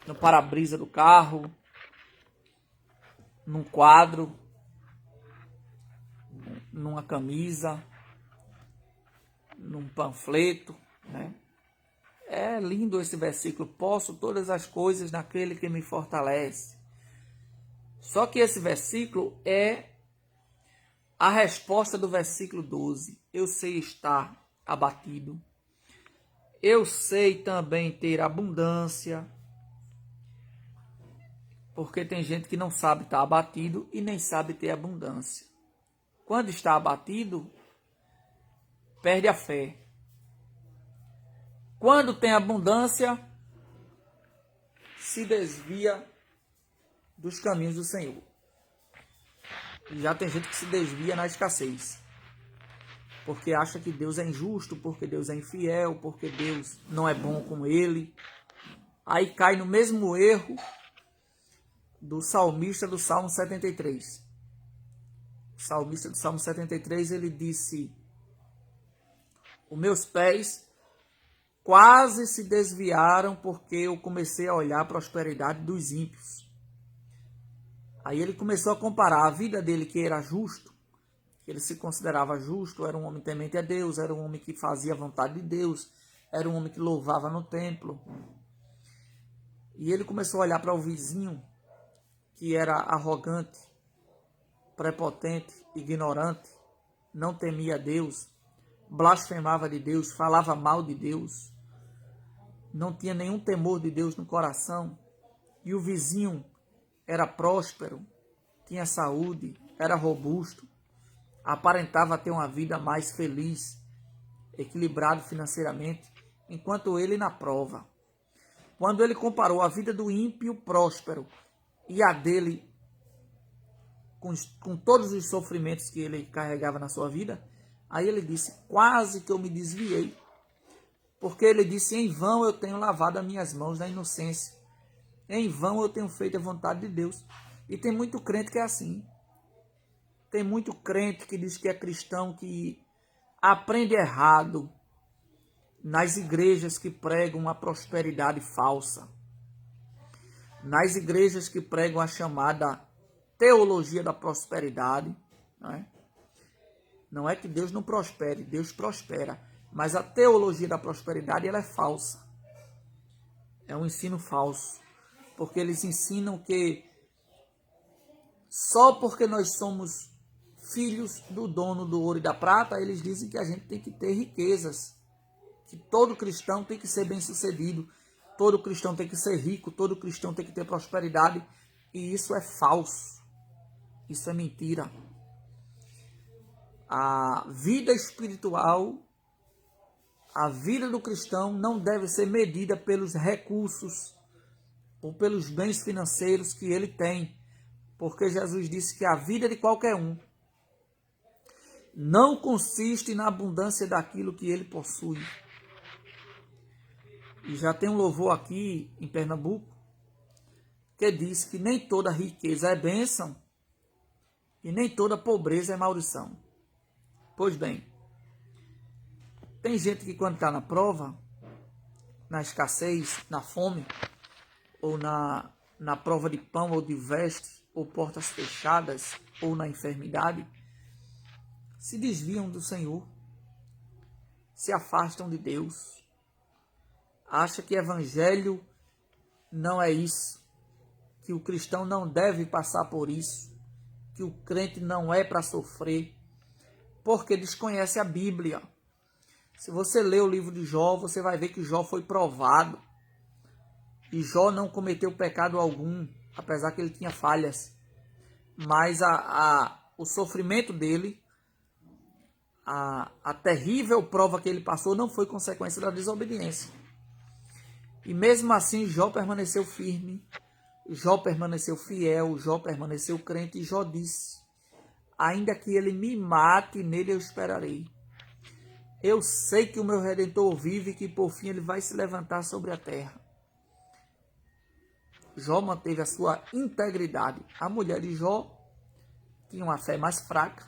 no para-brisa do carro, num quadro, numa camisa, num panfleto, né? É lindo esse versículo. Posso todas as coisas naquele que me fortalece. Só que esse versículo é a resposta do versículo 12. Eu sei estar abatido. Eu sei também ter abundância. Porque tem gente que não sabe estar abatido e nem sabe ter abundância. Quando está abatido, perde a fé. Quando tem abundância, se desvia dos caminhos do Senhor. E já tem gente que se desvia na escassez. Porque acha que Deus é injusto, porque Deus é infiel, porque Deus não é bom com ele. Aí cai no mesmo erro do salmista do Salmo 73. O salmista do Salmo 73, ele disse: os meus pés quase se desviaram porque eu comecei a olhar a prosperidade dos ímpios. Aí ele começou a comparar a vida dele, que era justo, que ele se considerava justo, era um homem temente a Deus, era um homem que fazia a vontade de Deus, era um homem que louvava no templo. E ele começou a olhar para o vizinho, que era arrogante, prepotente, ignorante, não temia Deus, blasfemava de Deus, falava mal de Deus, não tinha nenhum temor de Deus no coração. E o vizinho era próspero, tinha saúde, era robusto, aparentava ter uma vida mais feliz, equilibrado financeiramente, enquanto ele na prova. Quando ele comparou a vida do ímpio próspero e a dele, com todos os sofrimentos que ele carregava na sua vida, aí ele disse: quase que eu me desviei. Porque ele disse: em vão eu tenho lavado as minhas mãos na inocência. Em vão eu tenho feito a vontade de Deus. E tem muito crente que é assim. Tem muito crente que diz que é cristão, que aprende errado nas igrejas que pregam a prosperidade falsa. Nas igrejas que pregam a chamada teologia da prosperidade. Não é? Não é que Deus não prospere, Deus prospera. Mas a teologia da prosperidade ela é falsa. É um ensino falso. Porque eles ensinam que só porque nós somos filhos do dono do ouro e da prata, eles dizem que a gente tem que ter riquezas. Que todo cristão tem que ser bem-sucedido. Todo cristão tem que ser rico. Todo cristão tem que ter prosperidade. E isso é falso. Isso é mentira. A vida espiritual, a vida do cristão não deve ser medida pelos recursos ou pelos bens financeiros que ele tem, porque Jesus disse que a vida de qualquer um não consiste na abundância daquilo que ele possui. E já tem um louvor aqui em Pernambuco que diz que nem toda riqueza é bênção e nem toda pobreza é maldição. Pois bem, tem gente que quando está na prova, na escassez, na fome, ou na prova de pão ou de veste, ou portas fechadas, ou na enfermidade, se desviam do Senhor, se afastam de Deus, acha que evangelho não é isso, que o cristão não deve passar por isso, que o crente não é para sofrer, porque desconhece a Bíblia. Se você ler o livro de Jó, você vai ver que Jó foi provado. E Jó não cometeu pecado algum, apesar que ele tinha falhas. Mas o sofrimento dele, a terrível prova que ele passou, não foi consequência da desobediência. E mesmo assim, Jó permaneceu firme, Jó permaneceu fiel, Jó permaneceu crente, e Jó disse: ainda que ele me mate, nele eu esperarei. Eu sei que o meu Redentor vive e que por fim ele vai se levantar sobre a terra. Jó manteve a sua integridade. A mulher de Jó tinha uma fé mais fraca.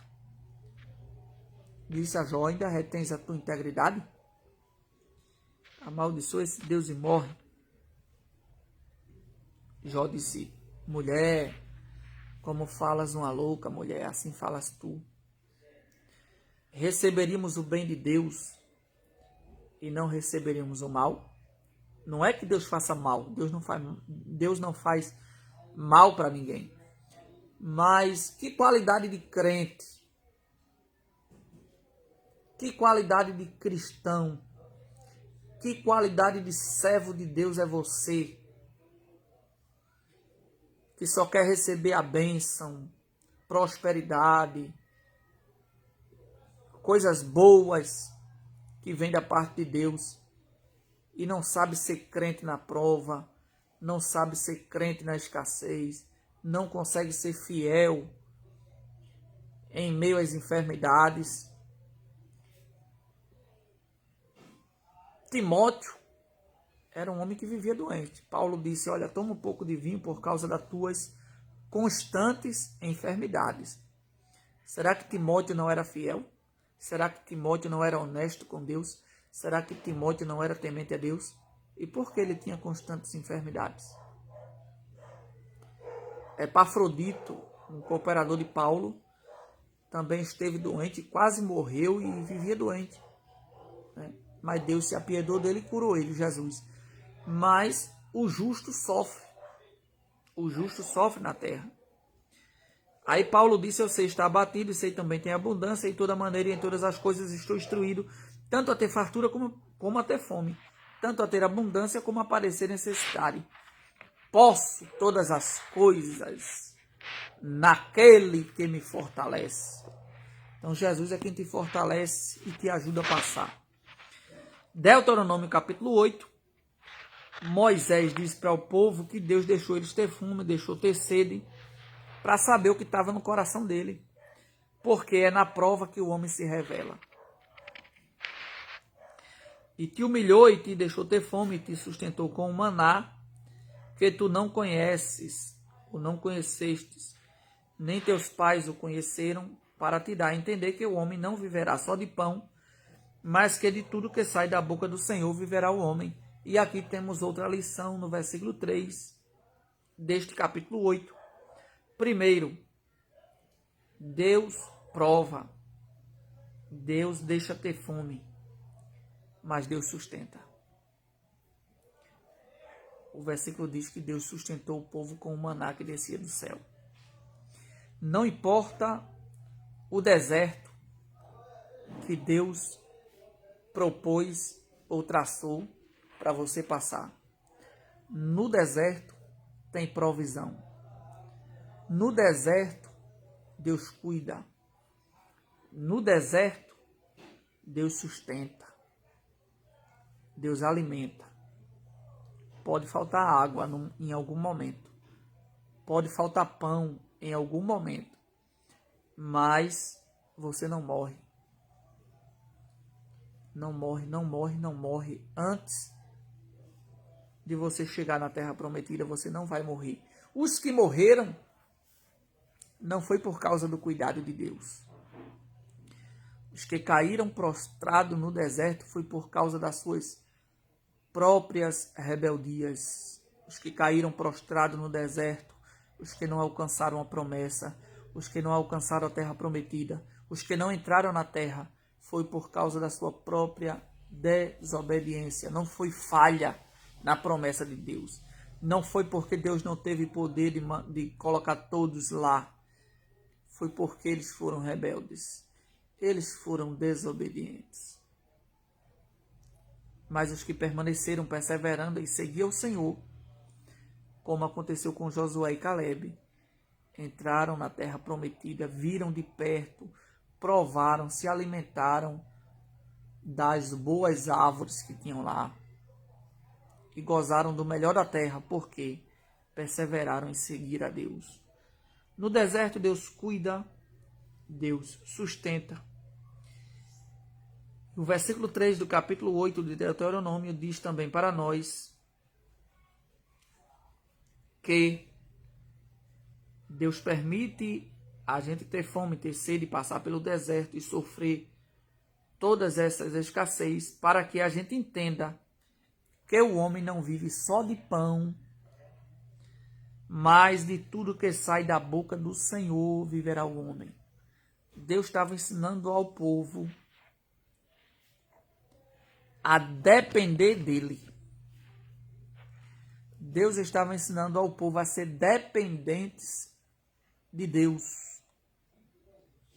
Disse a Jó: ainda retens a tua integridade? Amaldiçoa esse Deus e morre. Jó disse: mulher, como falas uma louca, mulher, assim falas tu. Receberíamos o bem de Deus e não receberíamos o mal? Não é que Deus faça mal, Deus não faz mal para ninguém. Mas que qualidade de crente, que qualidade de cristão, que qualidade de servo de Deus é você, que só quer receber a bênção, prosperidade, coisas boas que vêm da parte de Deus, e não sabe ser crente na prova, não sabe ser crente na escassez, não consegue ser fiel em meio às enfermidades. Timóteo era um homem que vivia doente. Paulo disse: olha, toma um pouco de vinho por causa das tuas constantes enfermidades. Será que Timóteo não era fiel? Será que Timóteo não era honesto com Deus? Será que Timóteo não era temente a Deus? E por que ele tinha constantes enfermidades? Epafrodito, um cooperador de Paulo, também esteve doente, quase morreu e vivia doente. Mas Deus se apiedou dele e curou ele, Jesus. Mas o justo sofre. O justo sofre na terra. Aí Paulo disse: eu sei estar abatido, e sei também tem abundância, e toda maneira e em todas as coisas estou instruído, tanto a ter fartura como a ter fome, tanto a ter abundância como a padecer necessidade. Posso todas as coisas naquele que me fortalece. Então Jesus é quem te fortalece e te ajuda a passar. Deuteronômio capítulo 8. Moisés diz para o povo que Deus deixou eles ter fome, deixou ter sede, para saber o que estava no coração dele. Porque é na prova que o homem se revela. E te humilhou e te deixou ter fome, e te sustentou com o maná, que tu não conheces, ou não conhecestes, nem teus pais o conheceram, para te dar a entender que o homem não viverá só de pão, mas que de tudo que sai da boca do Senhor viverá o homem. E aqui temos outra lição no versículo 3 deste capítulo 8. Primeiro, Deus prova, Deus deixa ter fome, mas Deus sustenta. O versículo diz que Deus sustentou o povo com o maná que descia do céu. Não importa o deserto que Deus propôs ou traçou para você passar. No deserto tem provisão. No deserto, Deus cuida. No deserto, Deus sustenta. Deus alimenta. Pode faltar água em algum momento. Pode faltar pão em algum momento. Mas você não morre. Não morre, não morre, não morre. Antes de você chegar na terra prometida, você não vai morrer. Os que morreram não foi por causa do cuidado de Deus. Os que caíram prostrados no deserto foi por causa das suas próprias rebeldias. Os que caíram prostrados no deserto, os que não alcançaram a promessa, os que não alcançaram a terra prometida, os que não entraram na terra, foi por causa da sua própria desobediência. Não foi falha na promessa de Deus. Não foi porque Deus não teve poder de colocar todos lá. Foi porque eles foram rebeldes. Eles foram desobedientes. Mas os que permaneceram perseverando e seguiam o Senhor, como aconteceu com Josué e Caleb, entraram na terra prometida, viram de perto, provaram, se alimentaram das boas árvores que tinham lá e gozaram do melhor da terra, porque perseveraram em seguir a Deus. No deserto, Deus cuida, Deus sustenta. O versículo 3 do capítulo 8 de Deuteronômio diz também para nós que Deus permite a gente ter fome, ter sede, passar pelo deserto e sofrer todas essas escassez para que a gente entenda que o homem não vive só de pão, mas de tudo que sai da boca do Senhor viverá o homem. Deus estava ensinando ao povo a depender dele. Deus estava ensinando ao povo a ser dependentes de Deus.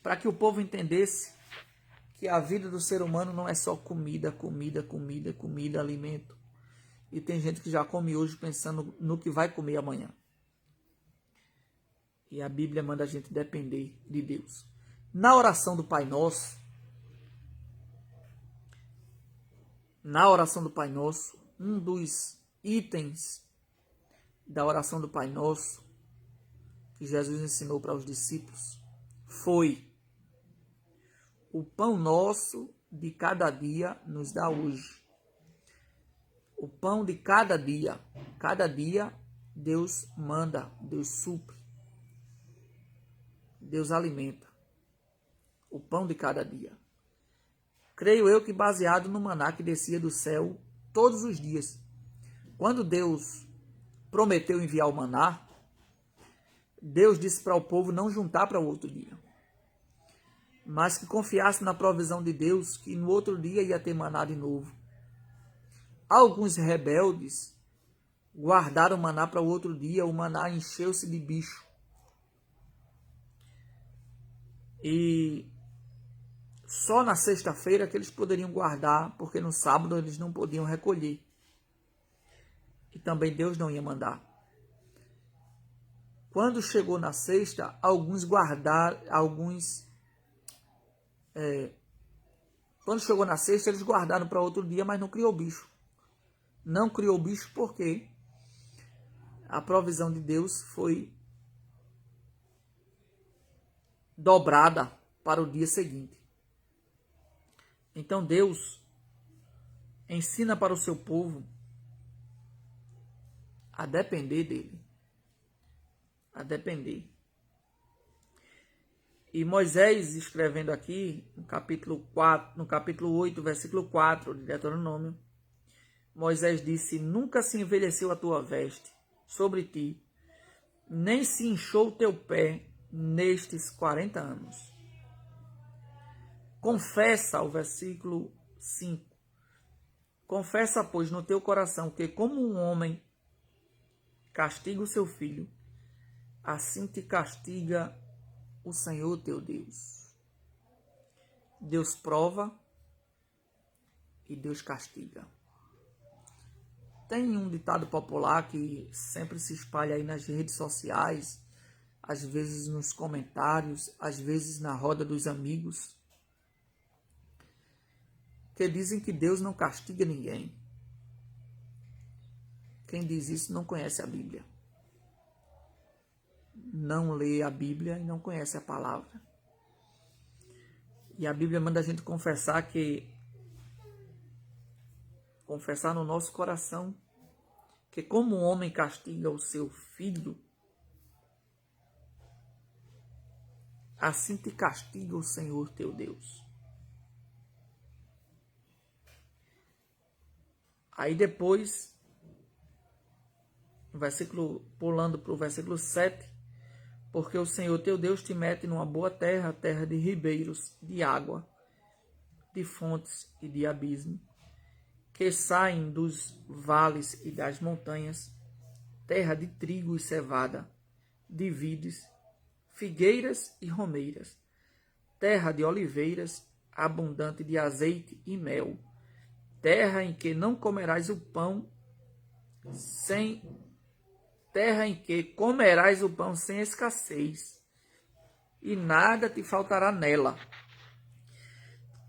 Para que o povo entendesse que a vida do ser humano não é só comida, alimento. E tem gente que já come hoje pensando no que vai comer amanhã. E a Bíblia manda a gente depender de Deus. Na oração do Pai Nosso, um dos itens da oração do Pai Nosso que Jesus ensinou para os discípulos foi: o pão nosso de cada dia nos dá hoje. O pão de cada dia Deus manda, Deus supre, Deus alimenta. O pão de cada dia. Creio eu que baseado no maná que descia do céu todos os dias. Quando Deus prometeu enviar o maná, Deus disse para o povo não juntar para o outro dia, mas que confiasse na provisão de Deus, que no outro dia ia ter maná de novo. Alguns rebeldes guardaram o maná para o outro dia, o maná encheu-se de bicho. E só na sexta-feira que eles poderiam guardar, porque no sábado eles não podiam recolher. E também Deus não ia mandar. Quando chegou na sexta, quando chegou na sexta, eles guardaram para outro dia, mas não criou bicho. Não criou bicho porque a provisão de Deus foi dobrada para o dia seguinte. Então Deus ensina para o seu povo a depender dele. A depender. E Moisés, escrevendo aqui, no capítulo 8, versículo 4 de Deuteronômio, Moisés disse: nunca se envelheceu a tua veste sobre ti, nem se inchou o teu pé nestes 40 anos. Confessa, o versículo 5. Confessa, pois, no teu coração que como um homem castiga o seu filho, assim te castiga o Senhor teu Deus. Deus prova e Deus castiga. Tem um ditado popular que sempre se espalha aí nas redes sociais, às vezes nos comentários, às vezes na roda dos amigos, que dizem que Deus não castiga ninguém. Quem diz isso não conhece a Bíblia. Não lê a Bíblia e não conhece a palavra. E a Bíblia manda a gente confessar no nosso coração que como um homem castiga o seu filho, assim te castiga o Senhor teu Deus. Aí depois, pulando para o versículo 7, porque o Senhor teu Deus te mete numa boa terra, terra de ribeiros, de água, de fontes e de abismo, que saem dos vales e das montanhas, terra de trigo e cevada, de vides, figueiras e romeiras, terra de oliveiras, abundante de azeite e mel, terra em que não comerás o pão sem escassez, e nada te faltará nela.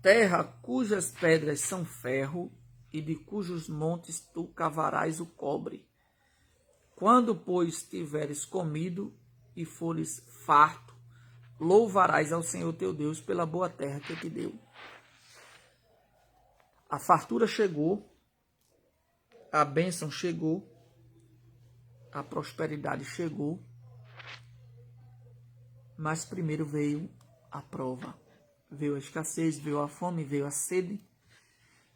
Terra cujas pedras são ferro, e de cujos montes tu cavarás o cobre. Quando, pois, tiveres comido e fores farto, louvarás ao Senhor teu Deus pela boa terra que te deu. A fartura chegou, a bênção chegou, a prosperidade chegou, mas primeiro veio a prova, veio a escassez, veio a fome, veio a sede.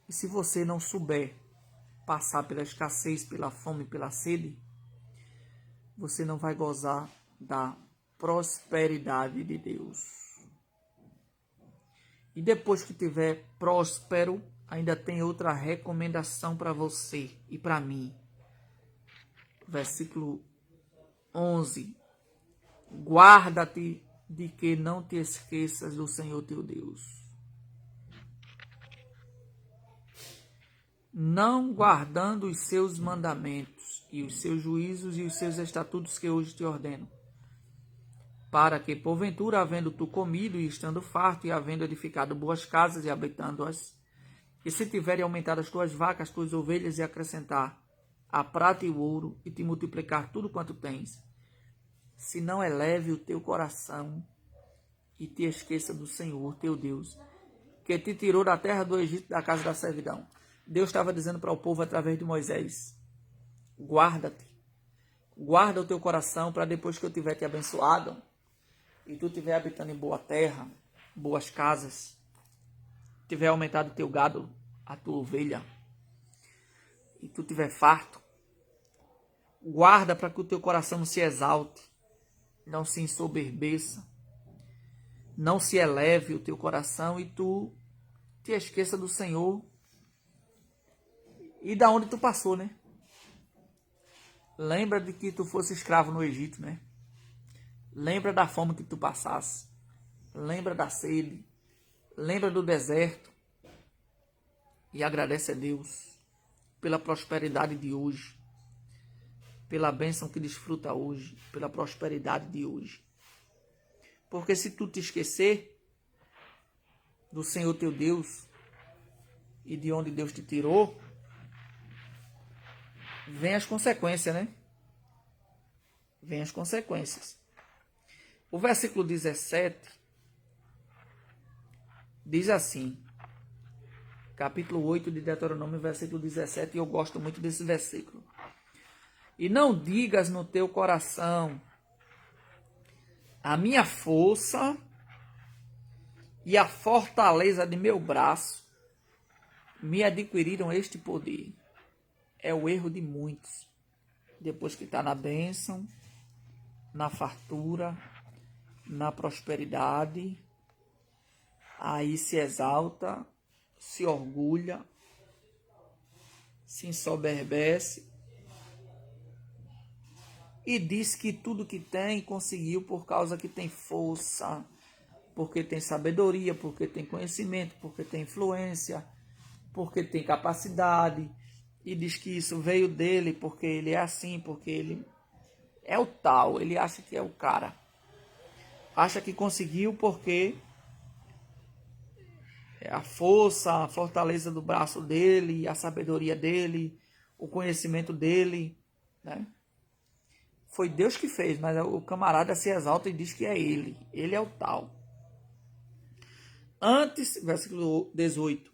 E se você não souber passar pela escassez, pela fome, pela sede, você não vai gozar da prosperidade de Deus. E depois que tiver próspero, ainda tem outra recomendação para você e para mim. Versículo 11. Guarda-te de que não te esqueças do Senhor teu Deus, não guardando os seus mandamentos e os seus juízos e os seus estatutos que hoje te ordeno, para que, porventura, havendo tu comido e estando farto, e havendo edificado boas casas e habitando-as, e se tiverem aumentado as tuas vacas, as tuas ovelhas, e acrescentar a prata e o ouro, e te multiplicar tudo quanto tens, se não eleve o teu coração e te esqueça do Senhor teu Deus, que te tirou da terra do Egito, da casa da servidão. Deus estava dizendo para o povo através de Moisés: guarda-te, guarda o teu coração, para depois que eu tiver te abençoado e tu estiver habitando em boa terra, boas casas, tiver aumentado o teu gado, a tua ovelha, e tu tiver farto, guarda para que o teu coração não se exalte, não se ensoberbeça, não se eleve o teu coração e tu te esqueça do Senhor e da onde tu passou, né? Lembra de que tu fosse escravo no Egito, né? Lembra da fome que tu passasse. Lembra da sede. Lembra do deserto. E agradece a Deus pela prosperidade de hoje, pela bênção que desfruta hoje, pela prosperidade de hoje. Porque se tu te esquecer do Senhor teu Deus e de onde Deus te tirou, vem as consequências, né? Vem as consequências. O versículo 17 diz assim, capítulo 8 de Deuteronômio, versículo 17, e eu gosto muito desse versículo. E não digas no teu coração: a minha força e a fortaleza de meu braço me adquiriram este poder. É o erro de muitos. Depois que está na bênção, na fartura, na prosperidade, aí se exalta, se orgulha, se ensoberbece e diz que tudo que tem conseguiu por causa que tem força, porque tem sabedoria, porque tem conhecimento, porque tem influência, porque tem capacidade, e diz que isso veio dele porque ele é assim, porque ele é o tal, ele acha que é o cara. Acha que conseguiu porque é a força, a fortaleza do braço dele, a sabedoria dele, o conhecimento dele, né? Foi Deus que fez, mas o camarada se exalta e diz que é ele. Ele é o tal. Antes, versículo 18,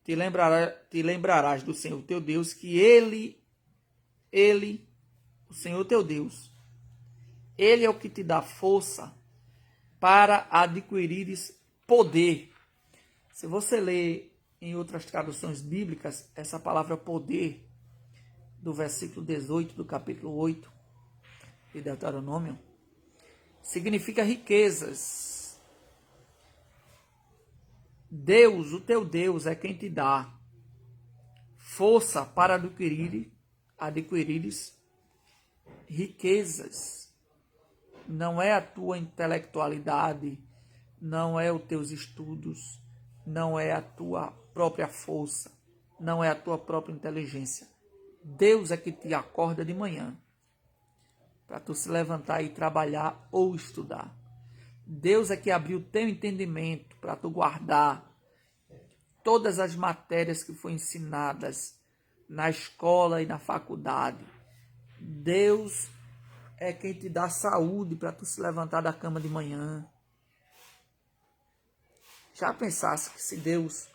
te lembrarás do Senhor teu Deus, que Ele, o Senhor teu Deus, Ele é o que te dá força para adquirires poder. Se você ler em outras traduções bíblicas, essa palavra poder, do versículo 18 do capítulo 8 de Deuteronômio, significa riquezas. Deus, o teu Deus, é quem te dá força para adquirires riquezas. Não é a tua intelectualidade, não é os teus estudos, não é a tua própria força, não é a tua própria inteligência. Deus é que te acorda de manhã para tu se levantar e trabalhar ou estudar. Deus é que abriu o teu entendimento para tu guardar todas as matérias que foram ensinadas na escola e na faculdade. Deus é quem te dá saúde para tu se levantar da cama de manhã. Já pensasse que se Deus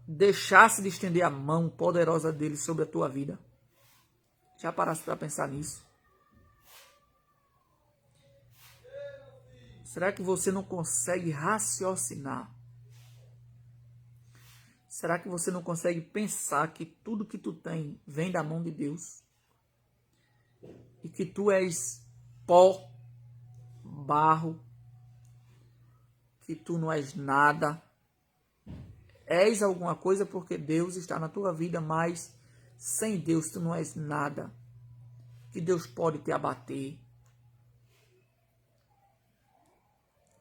deixasse de estender a mão poderosa dele sobre a tua vida? Já parasse para pensar nisso? Será que você não consegue raciocinar? Será que você não consegue pensar que tudo que tu tem vem da mão de Deus? E que tu és pó, barro, que tu não és nada? És alguma coisa porque Deus está na tua vida, mas sem Deus tu não és nada. Que Deus pode te abater.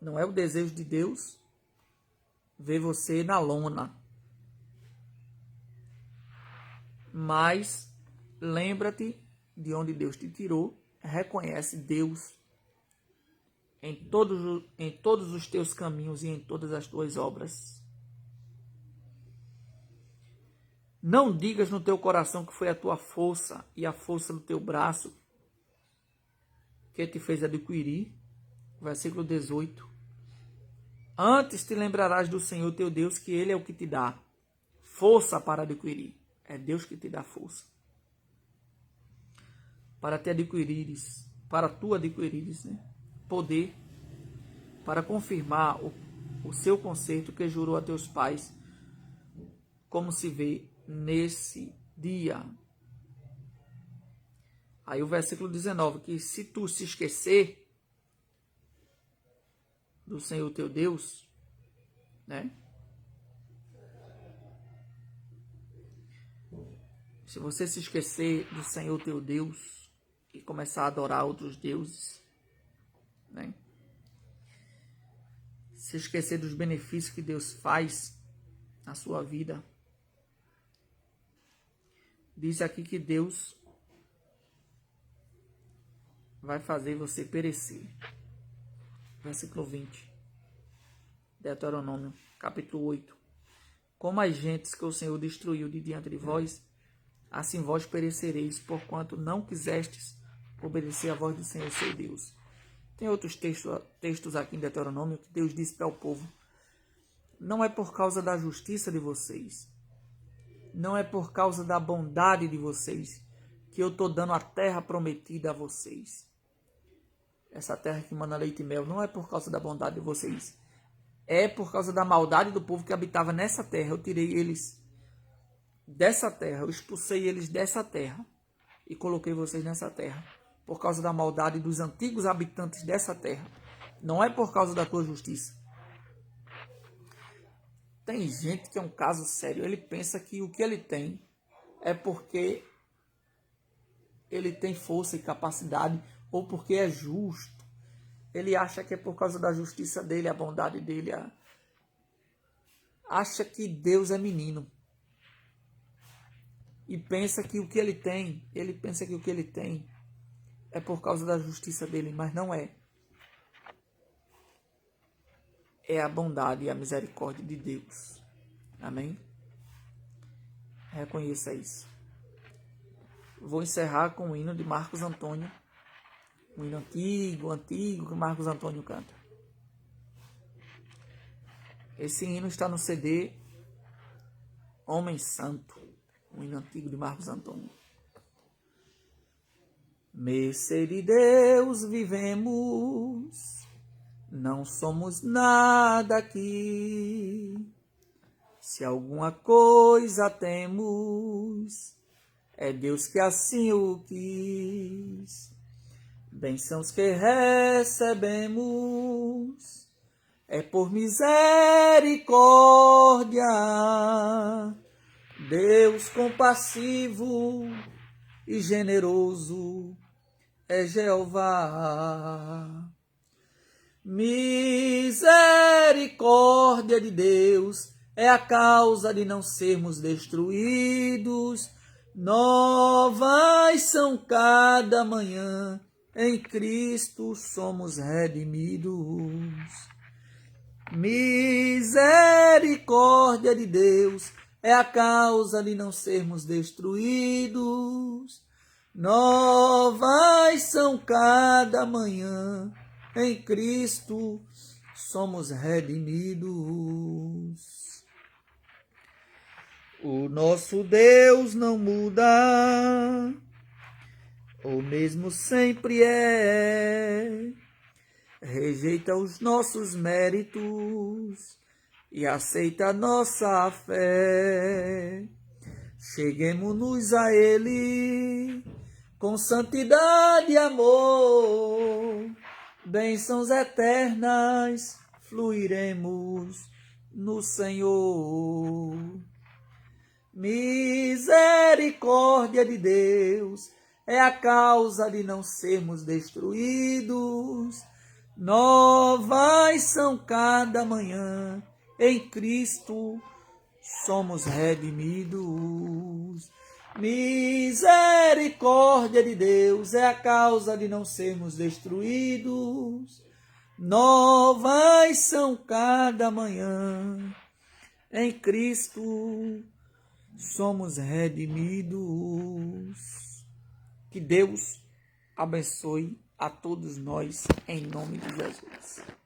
Não é o desejo de Deus ver você na lona. Mas lembra-te de onde Deus te tirou. Reconhece Deus em todos os teus caminhos e em todas as tuas obras. Não digas no teu coração que foi a tua força e a força do teu braço que te fez adquirir. Versículo 18. Antes te lembrarás do Senhor teu Deus, que Ele é o que te dá força para adquirir. É Deus que te dá força. Para te adquirires, para tu adquirires, né? Poder para confirmar o seu conserto que jurou a teus pais, como se vê nesse dia. Aí o versículo 19, que se tu se esquecer do Senhor teu Deus, né? Se você se esquecer do Senhor teu Deus e começar a adorar outros deuses, né? Se esquecer dos benefícios que Deus faz na sua vida, diz aqui que Deus vai fazer você perecer. Versículo 20. Deuteronômio, capítulo 8. Como as gentes que o Senhor destruiu de diante de vós, assim vós perecereis, porquanto não quisestes obedecer à voz do Senhor seu Deus. Tem outros textos aqui em Deuteronômio que Deus disse para o povo: não é por causa da justiça de vocês, não é por causa da bondade de vocês que eu estou dando a terra prometida a vocês. Essa terra que mana leite e mel, não é por causa da bondade de vocês. É por causa da maldade do povo que habitava nessa terra. Eu tirei eles dessa terra, eu expulsei eles dessa terra e coloquei vocês nessa terra. Por causa da maldade dos antigos habitantes dessa terra. Não é por causa da tua justiça. Tem gente que é um caso sério. Ele pensa que o que ele tem é porque ele tem força e capacidade ou porque é justo. Ele acha que é por causa da justiça dele, a bondade dele. Acha que Deus é menino. E pensa que o que ele tem, é por causa da justiça dele, mas não é. É a bondade e a misericórdia de Deus. Amém? Reconheça isso. Vou encerrar com o hino de Marcos Antônio. Um hino antigo que Marcos Antônio canta. Esse hino está no CD Homem Santo. Um hino antigo de Marcos Antônio. Mercê de Deus vivemos, não somos nada aqui. Se alguma coisa temos, é Deus que assim o quis. Bênçãos que recebemos, é por misericórdia. Deus compassivo e generoso é Jeová. Misericórdia de Deus é a causa de não sermos destruídos. Novas são cada manhã, em Cristo somos redimidos. Misericórdia de Deus é a causa de não sermos destruídos. Novas são cada manhã, em Cristo somos redimidos. O nosso Deus não muda, o mesmo sempre é. Rejeita os nossos méritos e aceita a nossa fé. Cheguemo-nos a Ele com santidade e amor. Bênçãos eternas fluiremos no Senhor. Misericórdia de Deus é a causa de não sermos destruídos. Novas são cada manhã, em Cristo somos redimidos. Misericórdia de Deus é a causa de não sermos destruídos. Novas são cada manhã, em Cristo somos redimidos. Que Deus abençoe a todos nós, em nome de Jesus.